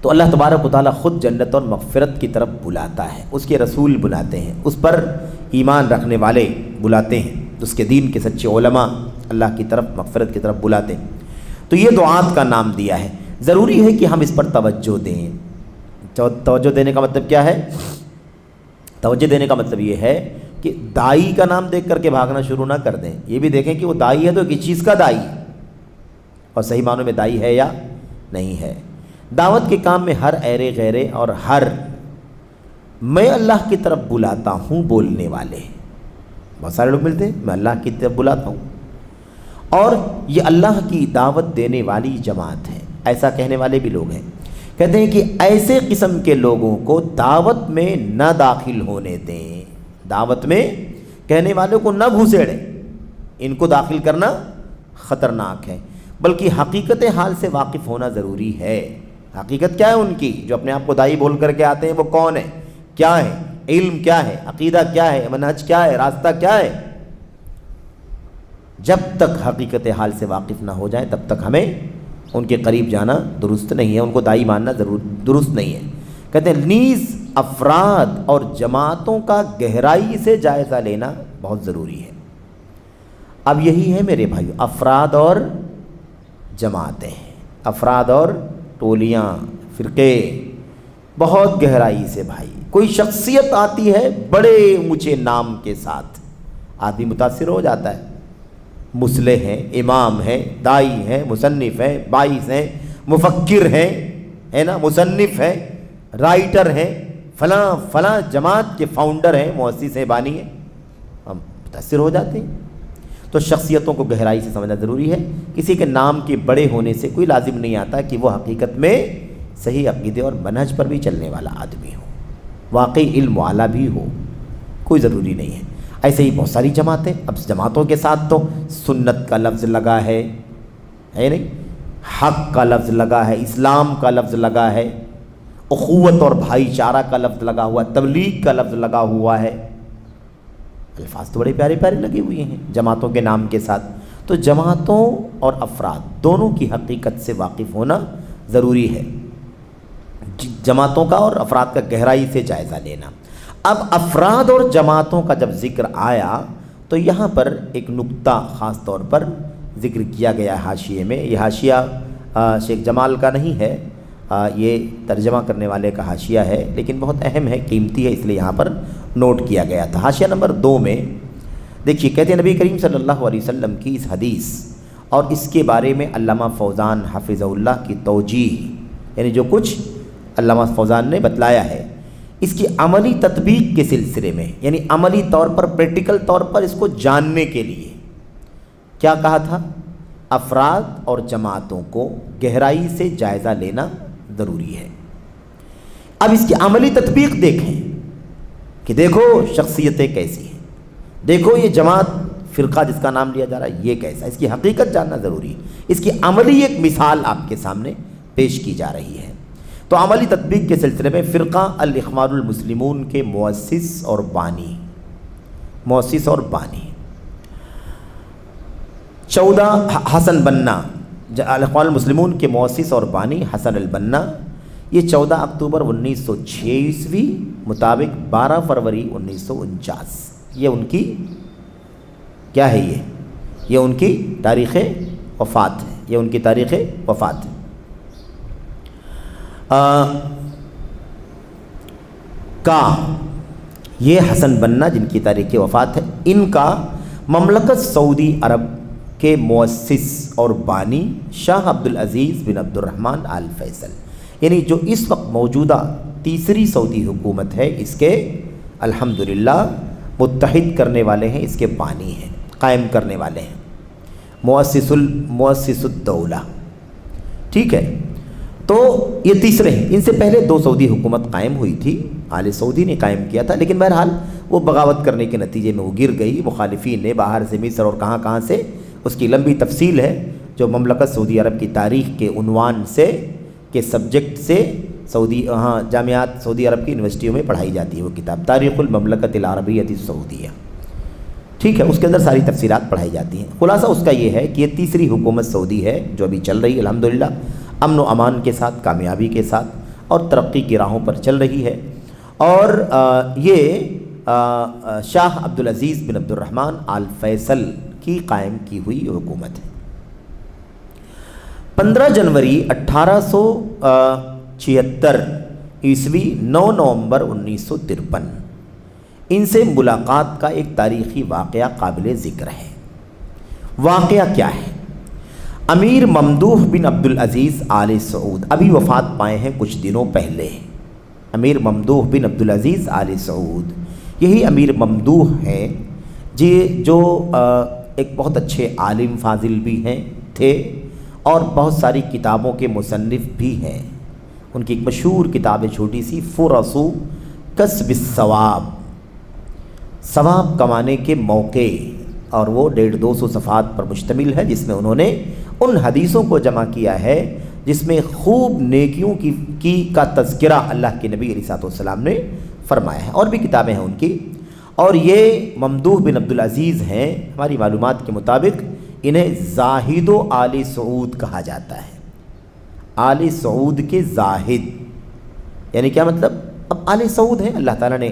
تو اللہ تبارک و تعالیٰ خود جنت اور مغفرت کی طرف بلاتا ہے، اس کے رسول بلاتے ہیں، اس پر ایمان رکھنے والے بلاتے ہیں، اس کے دین کے سچے علماء اللہ کی طرف، مغفرت کی طرف بلاتے ہیں۔ تو یہ دعات کا نام دیا ہے۔ ضروری ہے کہ ہم اس پر توجہ دیں۔ توجہ دینے کا مطلب کیا ہے؟ توجہ دینے کا مطلب یہ ہے کہ دائی کا نام دیکھ کر کے بھاگنا شروع نہ کر دیں، یہ بھی دیکھیں کہ وہ دائی ہے تو کس چیز کا دائی ہے، اور صحیح معنوں میں دائی ہے یا نہیں ہے۔ دعوت کے کام میں ہر ایرے غیرے اور ہر میں اللہ کی طرف بلاتا ہوں بولنے والے، بہت سارے لوگ ملتے ہیں میں اللہ کی طرف بلاتا ہوں، اور یہ اللہ کی دعوت دینے والی جماعت ہے، ایسا کہنے والے بھی لوگ ہیں۔ کہتے ہیں کہ ایسے قسم کے لوگوں کو دعوت میں نہ داخل ہونے دیں، دعوت میں کہنے والوں کو نہ گھسیڑیں، ان کو داخل کرنا خطرناک ہے، بلکہ حقیقت حال سے واقف ہونا ضروری ہے۔ حقیقت کیا ہے ان کی؟ جو اپنے آپ کو دائی بول کر کے آتے ہیں وہ کون ہے، کیا ہے، علم کیا ہے، عقیدہ کیا ہے، منہج کیا ہے، راستہ کیا ہے؟ جب تک حقیقت حال سے واقف نہ ہو جائیں تب تک ہمیں ان کے قریب جانا درست نہیں ہے، ان کو دائی ماننا درست نہیں ہے۔ کہتے ہیں نیز افراد اور جماعتوں کا گہرائی سے جائزہ لینا بہت ضروری ہے۔ اب یہی ہے میرے بھائیو، افراد اور جماعتیں، افراد اور ٹولیاں، فرقے، بہت گہرائی سے بھائی۔ کوئی شخصیت آتی ہے بڑے اونچے نام کے ساتھ، آدمی متاثر ہو جاتا ہے، مصلح ہیں، امام ہیں، دائی ہیں، مصنف ہیں، باعث ہیں، مفکر ہیں، ہے نا، مصنف ہیں، رائٹر ہیں، فلاں فلاں جماعت کے فاؤنڈر ہیں، مؤسس ہیں، بانی ہیں، ہم متاثر ہو جاتے ہیں۔ تو شخصیتوں کو گہرائی سے سمجھنا ضروری ہے۔ کسی کے نام کے بڑے ہونے سے کوئی لازم نہیں آتا کہ وہ حقیقت میں صحیح عقیدے اور منہج پر بھی چلنے والا آدمی ہو، واقعی علم والا بھی ہو، کوئی ضروری نہیں ہے۔ ایسے ہی بہت ساری جماعتیں، اب جماعتوں کے ساتھ تو سنت کا لفظ لگا ہے نہیں، حق کا لفظ لگا ہے، اسلام کا لفظ لگا ہے، اخوت اور بھائی چارہ کا لفظ لگا ہوا ہے، تبلیغ کا لفظ لگا ہوا ہے، الفاظ تو بڑے پیارے پیارے لگے ہوئے ہیں جماعتوں کے نام کے ساتھ۔ تو جماعتوں اور افراد دونوں کی حقیقت سے واقف ہونا ضروری ہے، جماعتوں کا اور افراد کا گہرائی سے جائزہ لینا۔ اب افراد اور جماعتوں کا جب ذکر آیا تو یہاں پر ایک نقطہ خاص طور پر ذکر کیا گیا حاشیے میں، یہ حاشیہ شیخ جمال کا نہیں ہے، یہ ترجمہ کرنے والے کا حاشیہ ہے، لیکن بہت اہم ہے، قیمتی ہے، اس لیے یہاں پر نوٹ کیا گیا تھا۔ حاشیہ نمبر 2 میں دیکھیے، کہتے ہیں نبی کریم صلی اللہ علیہ وسلم کی اس حدیث اور اس کے بارے میں علامہ فوزان حفظہ اللہ کی توجیح، یعنی جو کچھ علامہ فوزان نے بتلایا ہے، اس کی عملی تطبیق کے سلسلے میں، یعنی عملی طور پر، پریکٹیکل طور پر اس کو جاننے کے لیے کیا کہا تھا؟ افراد اور جماعتوں کو گہرائی سے جائزہ لینا ضروری ہے۔ اب اس کی عملی تطبیق دیکھیں کہ دیکھو شخصیتیں کیسی ہیں، دیکھو یہ جماعت فرقہ جس کا نام لیا جا رہا ہے یہ کیسا ہے، اس کی حقیقت جاننا ضروری ہے۔ اس کی عملی ایک مثال آپ کے سامنے پیش کی جا رہی ہے۔ تو عملی تطبیق کے سلسلے میں فرقہ الاخوان المسلمون کے مؤسس اور بانی 14 حسن بنا، الاخوان المسلمون کے مؤسس اور بانی حسن البنا، یہ 14 اکتوبر 1906 مطابق 12 فروری 1949، یہ ان کی کیا ہے، یہ ان کی تاریخ وفات ہے، یہ ان کی تاریخ وفات ہے۔ یہ حسن بنا جن کی تاریخ وفات ہے، ان کا مملکت سعودی عرب کے مؤسس اور بانی شاہ عبدالعزیز بن عبد الرحمن آل فیصل، یعنی جو اس وقت موجودہ تیسری سعودی حکومت ہے، اس کے الحمدللہ متحد کرنے والے ہیں، اس کے بانی ہیں، قائم کرنے والے ہیں، مؤسس الدولہ، ٹھیک ہے۔ تو یہ تیسرے ہیں، ان سے پہلے 2 سعودی حکومت قائم ہوئی تھی، آل سعودی نے قائم کیا تھا، لیکن بہرحال وہ بغاوت کرنے کے نتیجے میں وہ گر گئی، مخالفین نے باہر سے مصر اور کہاں کہاں سے، اس کی لمبی تفصیل ہے جو مملکت سعودی عرب کی تاریخ کے عنوان سے، کے سبجیکٹ سے جامعات سعودی عرب کی یونیورسٹیوں میں پڑھائی جاتی ہے، وہ کتاب تاریخ المملکت العربیۃ السعودیہ، ٹھیک ہے، اس کے اندر ساری تفصیلات پڑھائی جاتی ہیں۔ خلاصہ اس کا یہ ہے کہ یہ تیسری حکومت سعودی ہے جو ابھی چل رہی ہے، الحمدللہ امن و امان کے ساتھ، کامیابی کے ساتھ، اور ترقی کی راہوں پر چل رہی ہے، اور یہ شاہ عبدالعزیز بن عبد الرحمن آل فیصل کی قائم کی ہوئی حکومت ہے۔ 15 جنوری 1876 عیسوی 9 نومبر 1953 ان سے ملاقات کا ایک تاریخی واقعہ قابل ذکر ہے۔ واقعہ کیا ہے؟ امیر ممدوح بن عبدالعزیز آل سعود ابھی وفات پائے ہیں کچھ دنوں پہلے۔ امیر ممدوح بن عبدالعزیز آل سعود، یہی امیر ممدوح ہیں جو ایک بہت اچھے عالم فاضل بھی تھے اور بہت ساری کتابوں کے مصنف بھی ہیں۔ ان کی ایک مشہور کتاب ہے چھوٹی سی، فرص کسب الثواب، ثواب کمانے کے موقع، اور وہ 150-200 صفحات پر مشتمل ہے، جس میں انہوں نے ان حدیثوں کو جمع کیا ہے جس میں خوب نیکیوں کا تذکرہ اللہ کے نبی علیہ الصلوۃ والسلام نے فرمایا ہے، اور بھی کتابیں ہیں ان کی۔ اور یہ ممدوح بن عبدالعزیز ہیں، ہماری معلومات کے مطابق انہیں زاہد و آل سعود کہا جاتا ہے۔ آل سعود کے زاہد یعنی کیا مطلب؟ اب آل سعود ہیں، اللہ تعالیٰ نے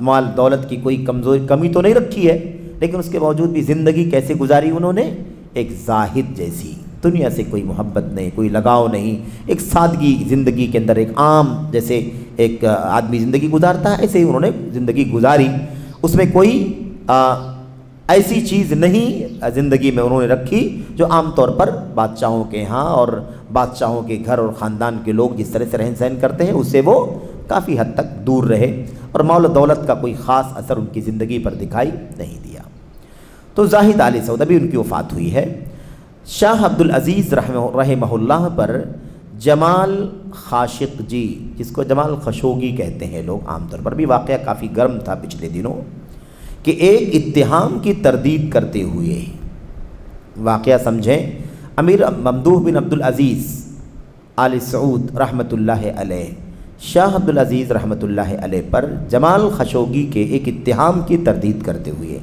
مال دولت کی کوئی کمی تو نہیں رکھی ہے، لیکن اس کے باوجود بھی زندگی کیسے گزاری انہوں نے؟ ایک زاہد جیسی، دنیا سے کوئی محبت نہیں، کوئی لگاؤ نہیں، ایک سادگی زندگی کے اندر، ایک عام جیسے ایک آدمی زندگی گزارتا ہے ایسے ہی انہوں نے زندگی گزاری۔ اس میں کوئی ایسی چیز نہیں زندگی میں انہوں نے رکھی جو عام طور پر بادشاہوں کے ہاں اور بادشاہوں کے گھر اور خاندان کے لوگ جس طرح سے رہن سہن کرتے ہیں اس سے وہ کافی حد تک دور رہے، اور مال و دولت کا کوئی خاص اثر ان کی زندگی پر دکھائی نہیں دیا۔ تو زاہد آل سعود، ابھی ان کی وفات ہوئی ہے۔ شاہ عبدالعزیز رحمہ اللہ پر جمال خاشقجی، جس کو جمال خشوگی کہتے ہیں لوگ عام طور پر، بھی واقعہ کافی گرم تھا پچھلے دنوں، کہ ایک اتہام کی تردید کرتے ہوئے، واقعہ سمجھیں، امیر ممدوح بن عبدالعزیز آل سعود رحمۃ اللہ علیہ، شاہ عبدالعزیز رحمۃ اللہ علیہ پر جمال خشوگی کے ایک اتہام کی تردید کرتے ہوئے،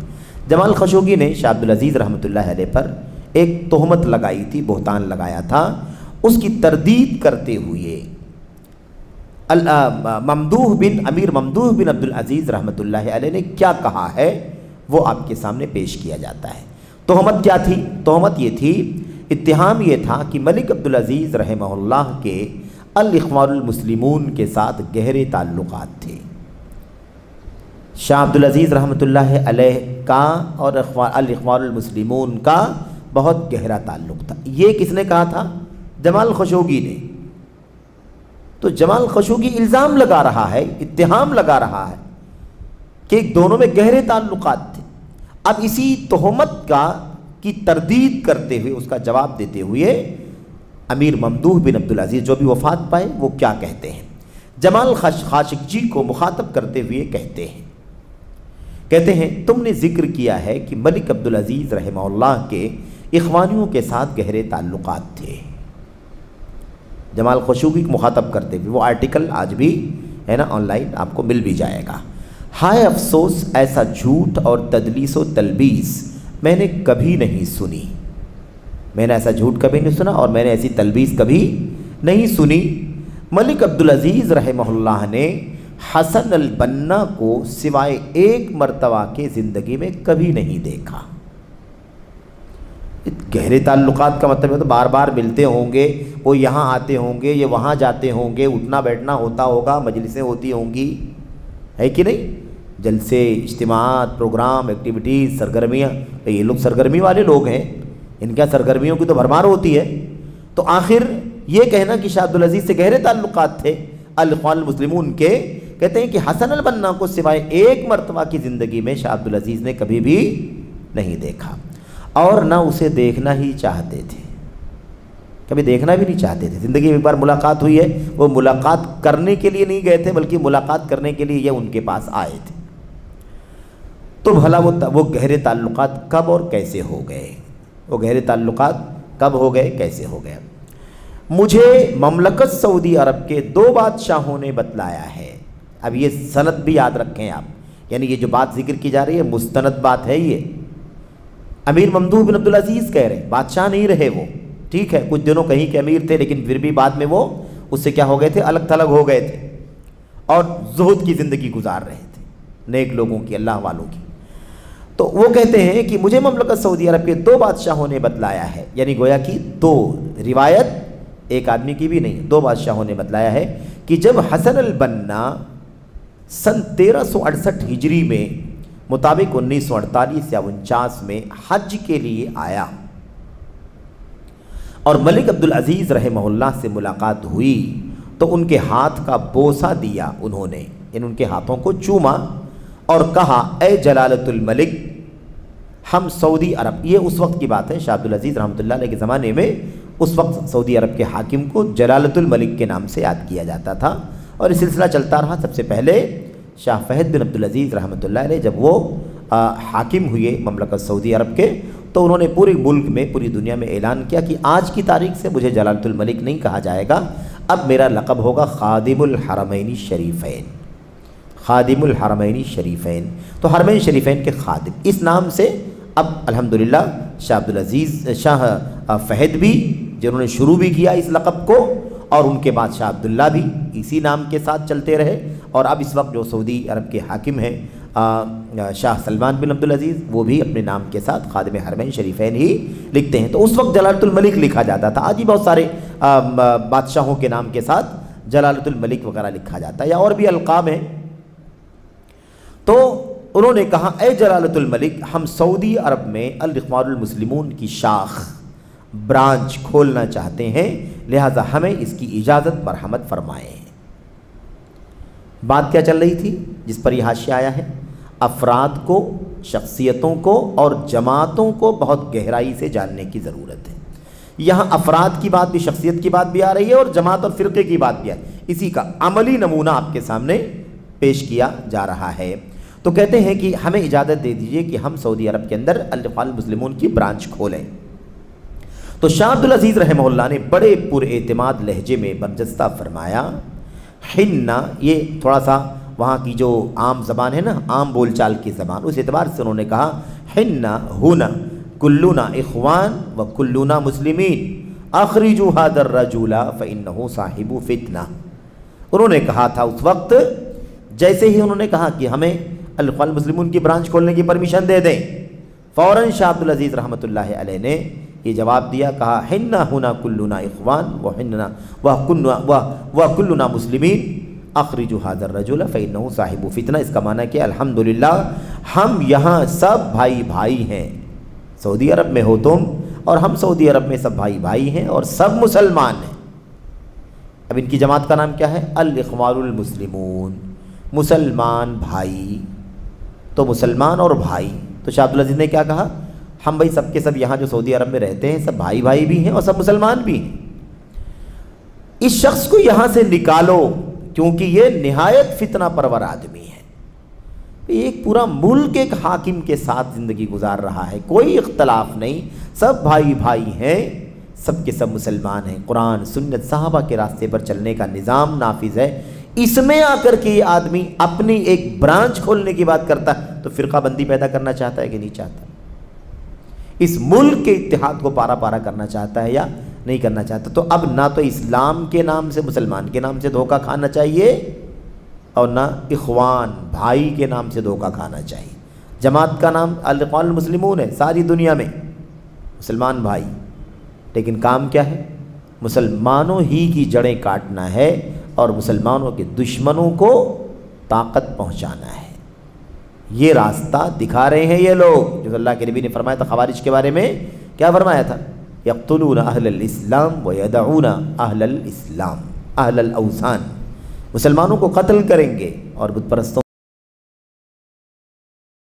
جمال خشوگی نے شاہ عبدالعزیز رحمۃ اللہ علیہ پر ایک تہمت لگائی تھی، بہتان لگایا تھا، اس کی تردید کرتے ہوئے امیر ممدوح بن عبدالعزیز رحمۃ اللہ علیہ نے کیا کہا ہے وہ آپ کے سامنے پیش کیا جاتا ہے۔ تہمت کیا تھی؟ تہمت یہ تھی، اتہام یہ تھا کہ ملک عبدالعزیز رحمہ اللہ کے الاخوان المسلمون کے ساتھ گہرے تعلقات تھے۔ شاہ عبدالعزیز رحمۃ اللہ علیہ کا اور الاخوان المسلمون کا بہت گہرا تعلق تھا۔ یہ کس نے کہا تھا؟ جمال خشوگی نے۔ تو جمال خشوگی الزام لگا رہا ہے، اتہام لگا رہا ہے کہ دونوں میں گہرے تعلقات تھے۔ اب اسی تہمت کی تردید کرتے ہوئے، اس کا جواب دیتے ہوئے امیر ممدوح بن عبدالعزیز جو بھی وفات پائے وہ کیا کہتے ہیں؟ جمال خاشقجی کو مخاطب کرتے ہوئے کہتے ہیں تم نے ذکر کیا ہے کہ ملک عبدالعزیز رحمہ اللہ کے اخوانیوں کے ساتھ گہرے تعلقات تھے۔ جمال خشوگی کو مخاطب کرتے ہوئے، وہ آرٹیکل آج بھی ہے نا آن لائن آپ کو مل بھی جائے گا۔ ہائے افسوس، ایسا جھوٹ اور تدلیس و تلبیس میں نے کبھی نہیں سنی۔ میں نے ایسا جھوٹ کبھی نہیں سنا اور میں نے ایسی تلبیس کبھی نہیں سنی۔ ملک عبدالعزیز رحمہ اللہ نے حسن البنا کو سوائے ایک مرتبہ کے زندگی میں کبھی نہیں دیکھا۔ گہرے تعلقات کا مطلب ہے تو بار بار ملتے ہوں گے، وہ یہاں آتے ہوں گے، یہ وہاں جاتے ہوں گے، اٹھنا بیٹھنا ہوتا ہوگا، مجلسیں ہوتی ہوں گی، ہے کہ نہیں؟ جلسے، اجتماعات، پروگرام، ایکٹیویٹیز، سرگرمیاں، یہ لوگ سرگرمی والے لوگ ہیں، ان کا سرگرمیوں کی تو بھرمار ہوتی ہے۔ تو آخر یہ کہنا کہ شاہ عبدالعزیز سے گہرے تعلقات تھے الاخوان المسلمون کے، کہتے ہیں کہ حسن البنا کو سوائے ایک مرتبہ کی زندگی میں شاہ عبدالعزیز نے کبھی بھی نہیں دیکھا، اور نہ اسے دیکھنا ہی چاہتے تھے، کبھی دیکھنا بھی نہیں چاہتے تھے۔ زندگی میں ایک بار ملاقات ہوئی ہے، وہ ملاقات کرنے کے لیے نہیں گئے تھے بلکہ ملاقات کرنے کے لیے یہ ان کے پاس آئے تھے۔ تو بھلا وہ گہرے تعلقات کب اور کیسے ہو گئے؟ وہ گہرے تعلقات کب ہو گئے، کیسے ہو گئے؟ مجھے مملکت سعودی عرب کے 2 بادشاہوں نے بتلایا ہے۔ اب یہ سند بھی یاد رکھیں آپ، یعنی یہ جو بات ذکر کی جا رہی ہے مستند بات ہے۔ یہ امیر ممدوح بن عبدالعزیز کہہ رہے، بادشاہ نہیں رہے وہ، ٹھیک ہے کچھ دنوں کہیں کے امیر تھے لیکن پھر بھی بعد میں وہ اس سے کیا ہو گئے تھے؟ الگ تھلگ ہو گئے تھے اور زہد کی زندگی گزار رہے تھے، نیک لوگوں کی، اللہ والوں کی۔ تو وہ کہتے ہیں کہ مجھے مملکت سعودی عرب کے 2 بادشاہوں نے بتلایا ہے، یعنی گویا کہ 2 روایت ایک آدمی کی بھی نہیں، 2 بادشاہوں نے بتلایا ہے کہ جب حسن البنا سن 1368 ہجری میں مطابق 1948 یا 49 میں حج کے لیے آیا، اور ملک عبدالعزیز رحمہ اللہ سے ملاقات ہوئی تو ان کے ہاتھ کا بوسہ دیا انہوں نے، ان کے ہاتھوں کو چوما اور کہا اے جلالت الملک ہم سعودی عرب، یہ اس وقت کی بات ہے، شاہ عبدالعزیز رحمۃ اللہ علیہ کے زمانے میں اس وقت سعودی عرب کے حاکم کو جلالت الملک کے نام سے یاد کیا جاتا تھا، اور یہ سلسلہ چلتا رہا۔ سب سے پہلے شاہ فہد بن عبدالعزیز رحمۃ اللہ علیہ جب وہ حاکم ہوئے مملکت سعودی عرب کے، تو انہوں نے پورے ملک میں، پوری دنیا میں اعلان کیا کہ آج کی تاریخ سے مجھے جلالت الملک نہیں کہا جائے گا، اب میرا لقب ہوگا خادم الحرمین الشریفین، خادم الحرمین الشریفین، تو حرمین شریفین کے خادم، اس نام سے اب الحمدللہ شاہ عبدالعزیز، شاہ فہد بھی جنہوں نے شروع بھی کیا اس لقب کو، اور ان کے بعد شاہ عبداللہ بھی اسی نام کے ساتھ چلتے رہے، اور اب اس وقت جو سعودی عرب کے حاکم ہیں شاہ سلمان بن عبدالعزیز، وہ بھی اپنے نام کے ساتھ خادم حرمین شریفین ہی لکھتے ہیں۔ تو اس وقت جلالت الملک لکھا جاتا تھا، آج بھی بہت سارے بادشاہوں کے نام کے ساتھ جلالت الملک وغیرہ لکھا جاتا ہے، یا اور بھی القاب ہیں۔ تو انہوں نے کہا اے جلالت الملک ہم سعودی عرب میں الاخوان المسلمون کی شاخ برانچ کھولنا چاہتے ہیں، لہذا ہمیں اس کی اجازت مرحمت فرمائیں۔ بات کیا چل رہی تھی جس پر یہ حاشیہ آیا ہے؟ افراد کو، شخصیتوں کو اور جماعتوں کو بہت گہرائی سے جاننے کی ضرورت ہے۔ یہاں افراد کی بات بھی، شخصیت کی بات بھی آ رہی ہے، اور جماعت اور فرقے کی بات بھی ہے، اسی کا عملی نمونہ آپ کے سامنے پیش کیا جا رہا ہے۔ تو کہتے ہیں کہ ہمیں اجازت دے دیجئے کہ ہم سعودی عرب کے اندر الاخوان المسلمون کی برانچ کھولیں۔ تو شاہ عبدالعزیز رحمہ اللہ نے بڑے پر اعتماد لہجے میں برجستہ فرمایا، حنہ، یہ تھوڑا سا وہاں کی جو عام زبان ہے نا، عام بول چال کی زبان، اس اعتبار سے انہوں نے کہا حنہ ہونا کلنا اخوان و کلنا مسلمین اخرجوا هذا الرجل فانه صاحب فتنہ۔ انہوں نے کہا تھا اس وقت، جیسے ہی انہوں نے کہا کہ ہمیں الاخوان المسلمون کی برانچ کھولنے کی پرمیشن دے دیں، فوراً شاہ عبدالعزیز رحمۃ اللہ علیہ نے یہ جواب دیا، کہا حنہ ہونا کلنا اخوان و کلنا مسلمین اخرجوا هذا الرجل فانه صاحب فتنہ۔ اس کا معنی کہ الحمدللہ ہم یہاں سب بھائی بھائی ہیں، سعودی عرب میں ہو تم اور ہم سعودی عرب میں سب بھائی بھائی ہیں اور سب مسلمان ہیں۔ اب ان کی جماعت کا نام کیا ہے؟ الاخوان المسلمون، مسلمان بھائی۔ تو مسلمان اور بھائی، تو شاہ عبدالعزیز نے کیا کہا؟ ہم بھائی سب کے سب یہاں جو سعودی عرب میں رہتے ہیں سب بھائی بھائی بھی ہیں اور سب مسلمان بھی ہیں، اس شخص کو یہاں سے نکالو کیونکہ یہ نہایت فتنہ پرور آدمی ہے، ایک پورا ملک ایک حاکم کے ساتھ زندگی گزار رہا ہے، کوئی اختلاف نہیں، سب بھائی بھائی ہیں، سب کے سب مسلمان ہیں، قرآن سنت صحابہ کے راستے پر چلنے کا نظام نافذ ہے، اس میں آ کر کے یہ آدمی اپنی ایک برانچ کھولنے کی بات کرتا ہے تو فرقہ بندی پیدا کرنا چاہتا ہے کہ نہیں چاہتا؟ اس ملک کے اتحاد کو پارا پارا کرنا چاہتا ہے یا نہیں کرنا چاہتا؟ تو اب نہ تو اسلام کے نام سے، مسلمان کے نام سے دھوکہ کھانا چاہیے، اور نہ اخوان بھائی کے نام سے دھوکہ کھانا چاہیے۔ جماعت کا نام الاخوان المسلمون ہے ساری دنیا میں، مسلمان بھائی، لیکن کام کیا ہے؟ مسلمانوں ہی کی جڑیں کاٹنا ہے اور مسلمانوں کے دشمنوں کو طاقت پہنچانا ہے۔ یہ راستہ دکھا رہے ہیں یہ لوگ، جو اللہ کے نبی نے فرمایا تھا خوارج کے بارے میں، کیا فرمایا تھا؟ یقتلون اہل الاسلام ویدعون اہل الاسلام اہل الاوثان، مسلمانوں کو قتل کریں گے اور بت پرستوں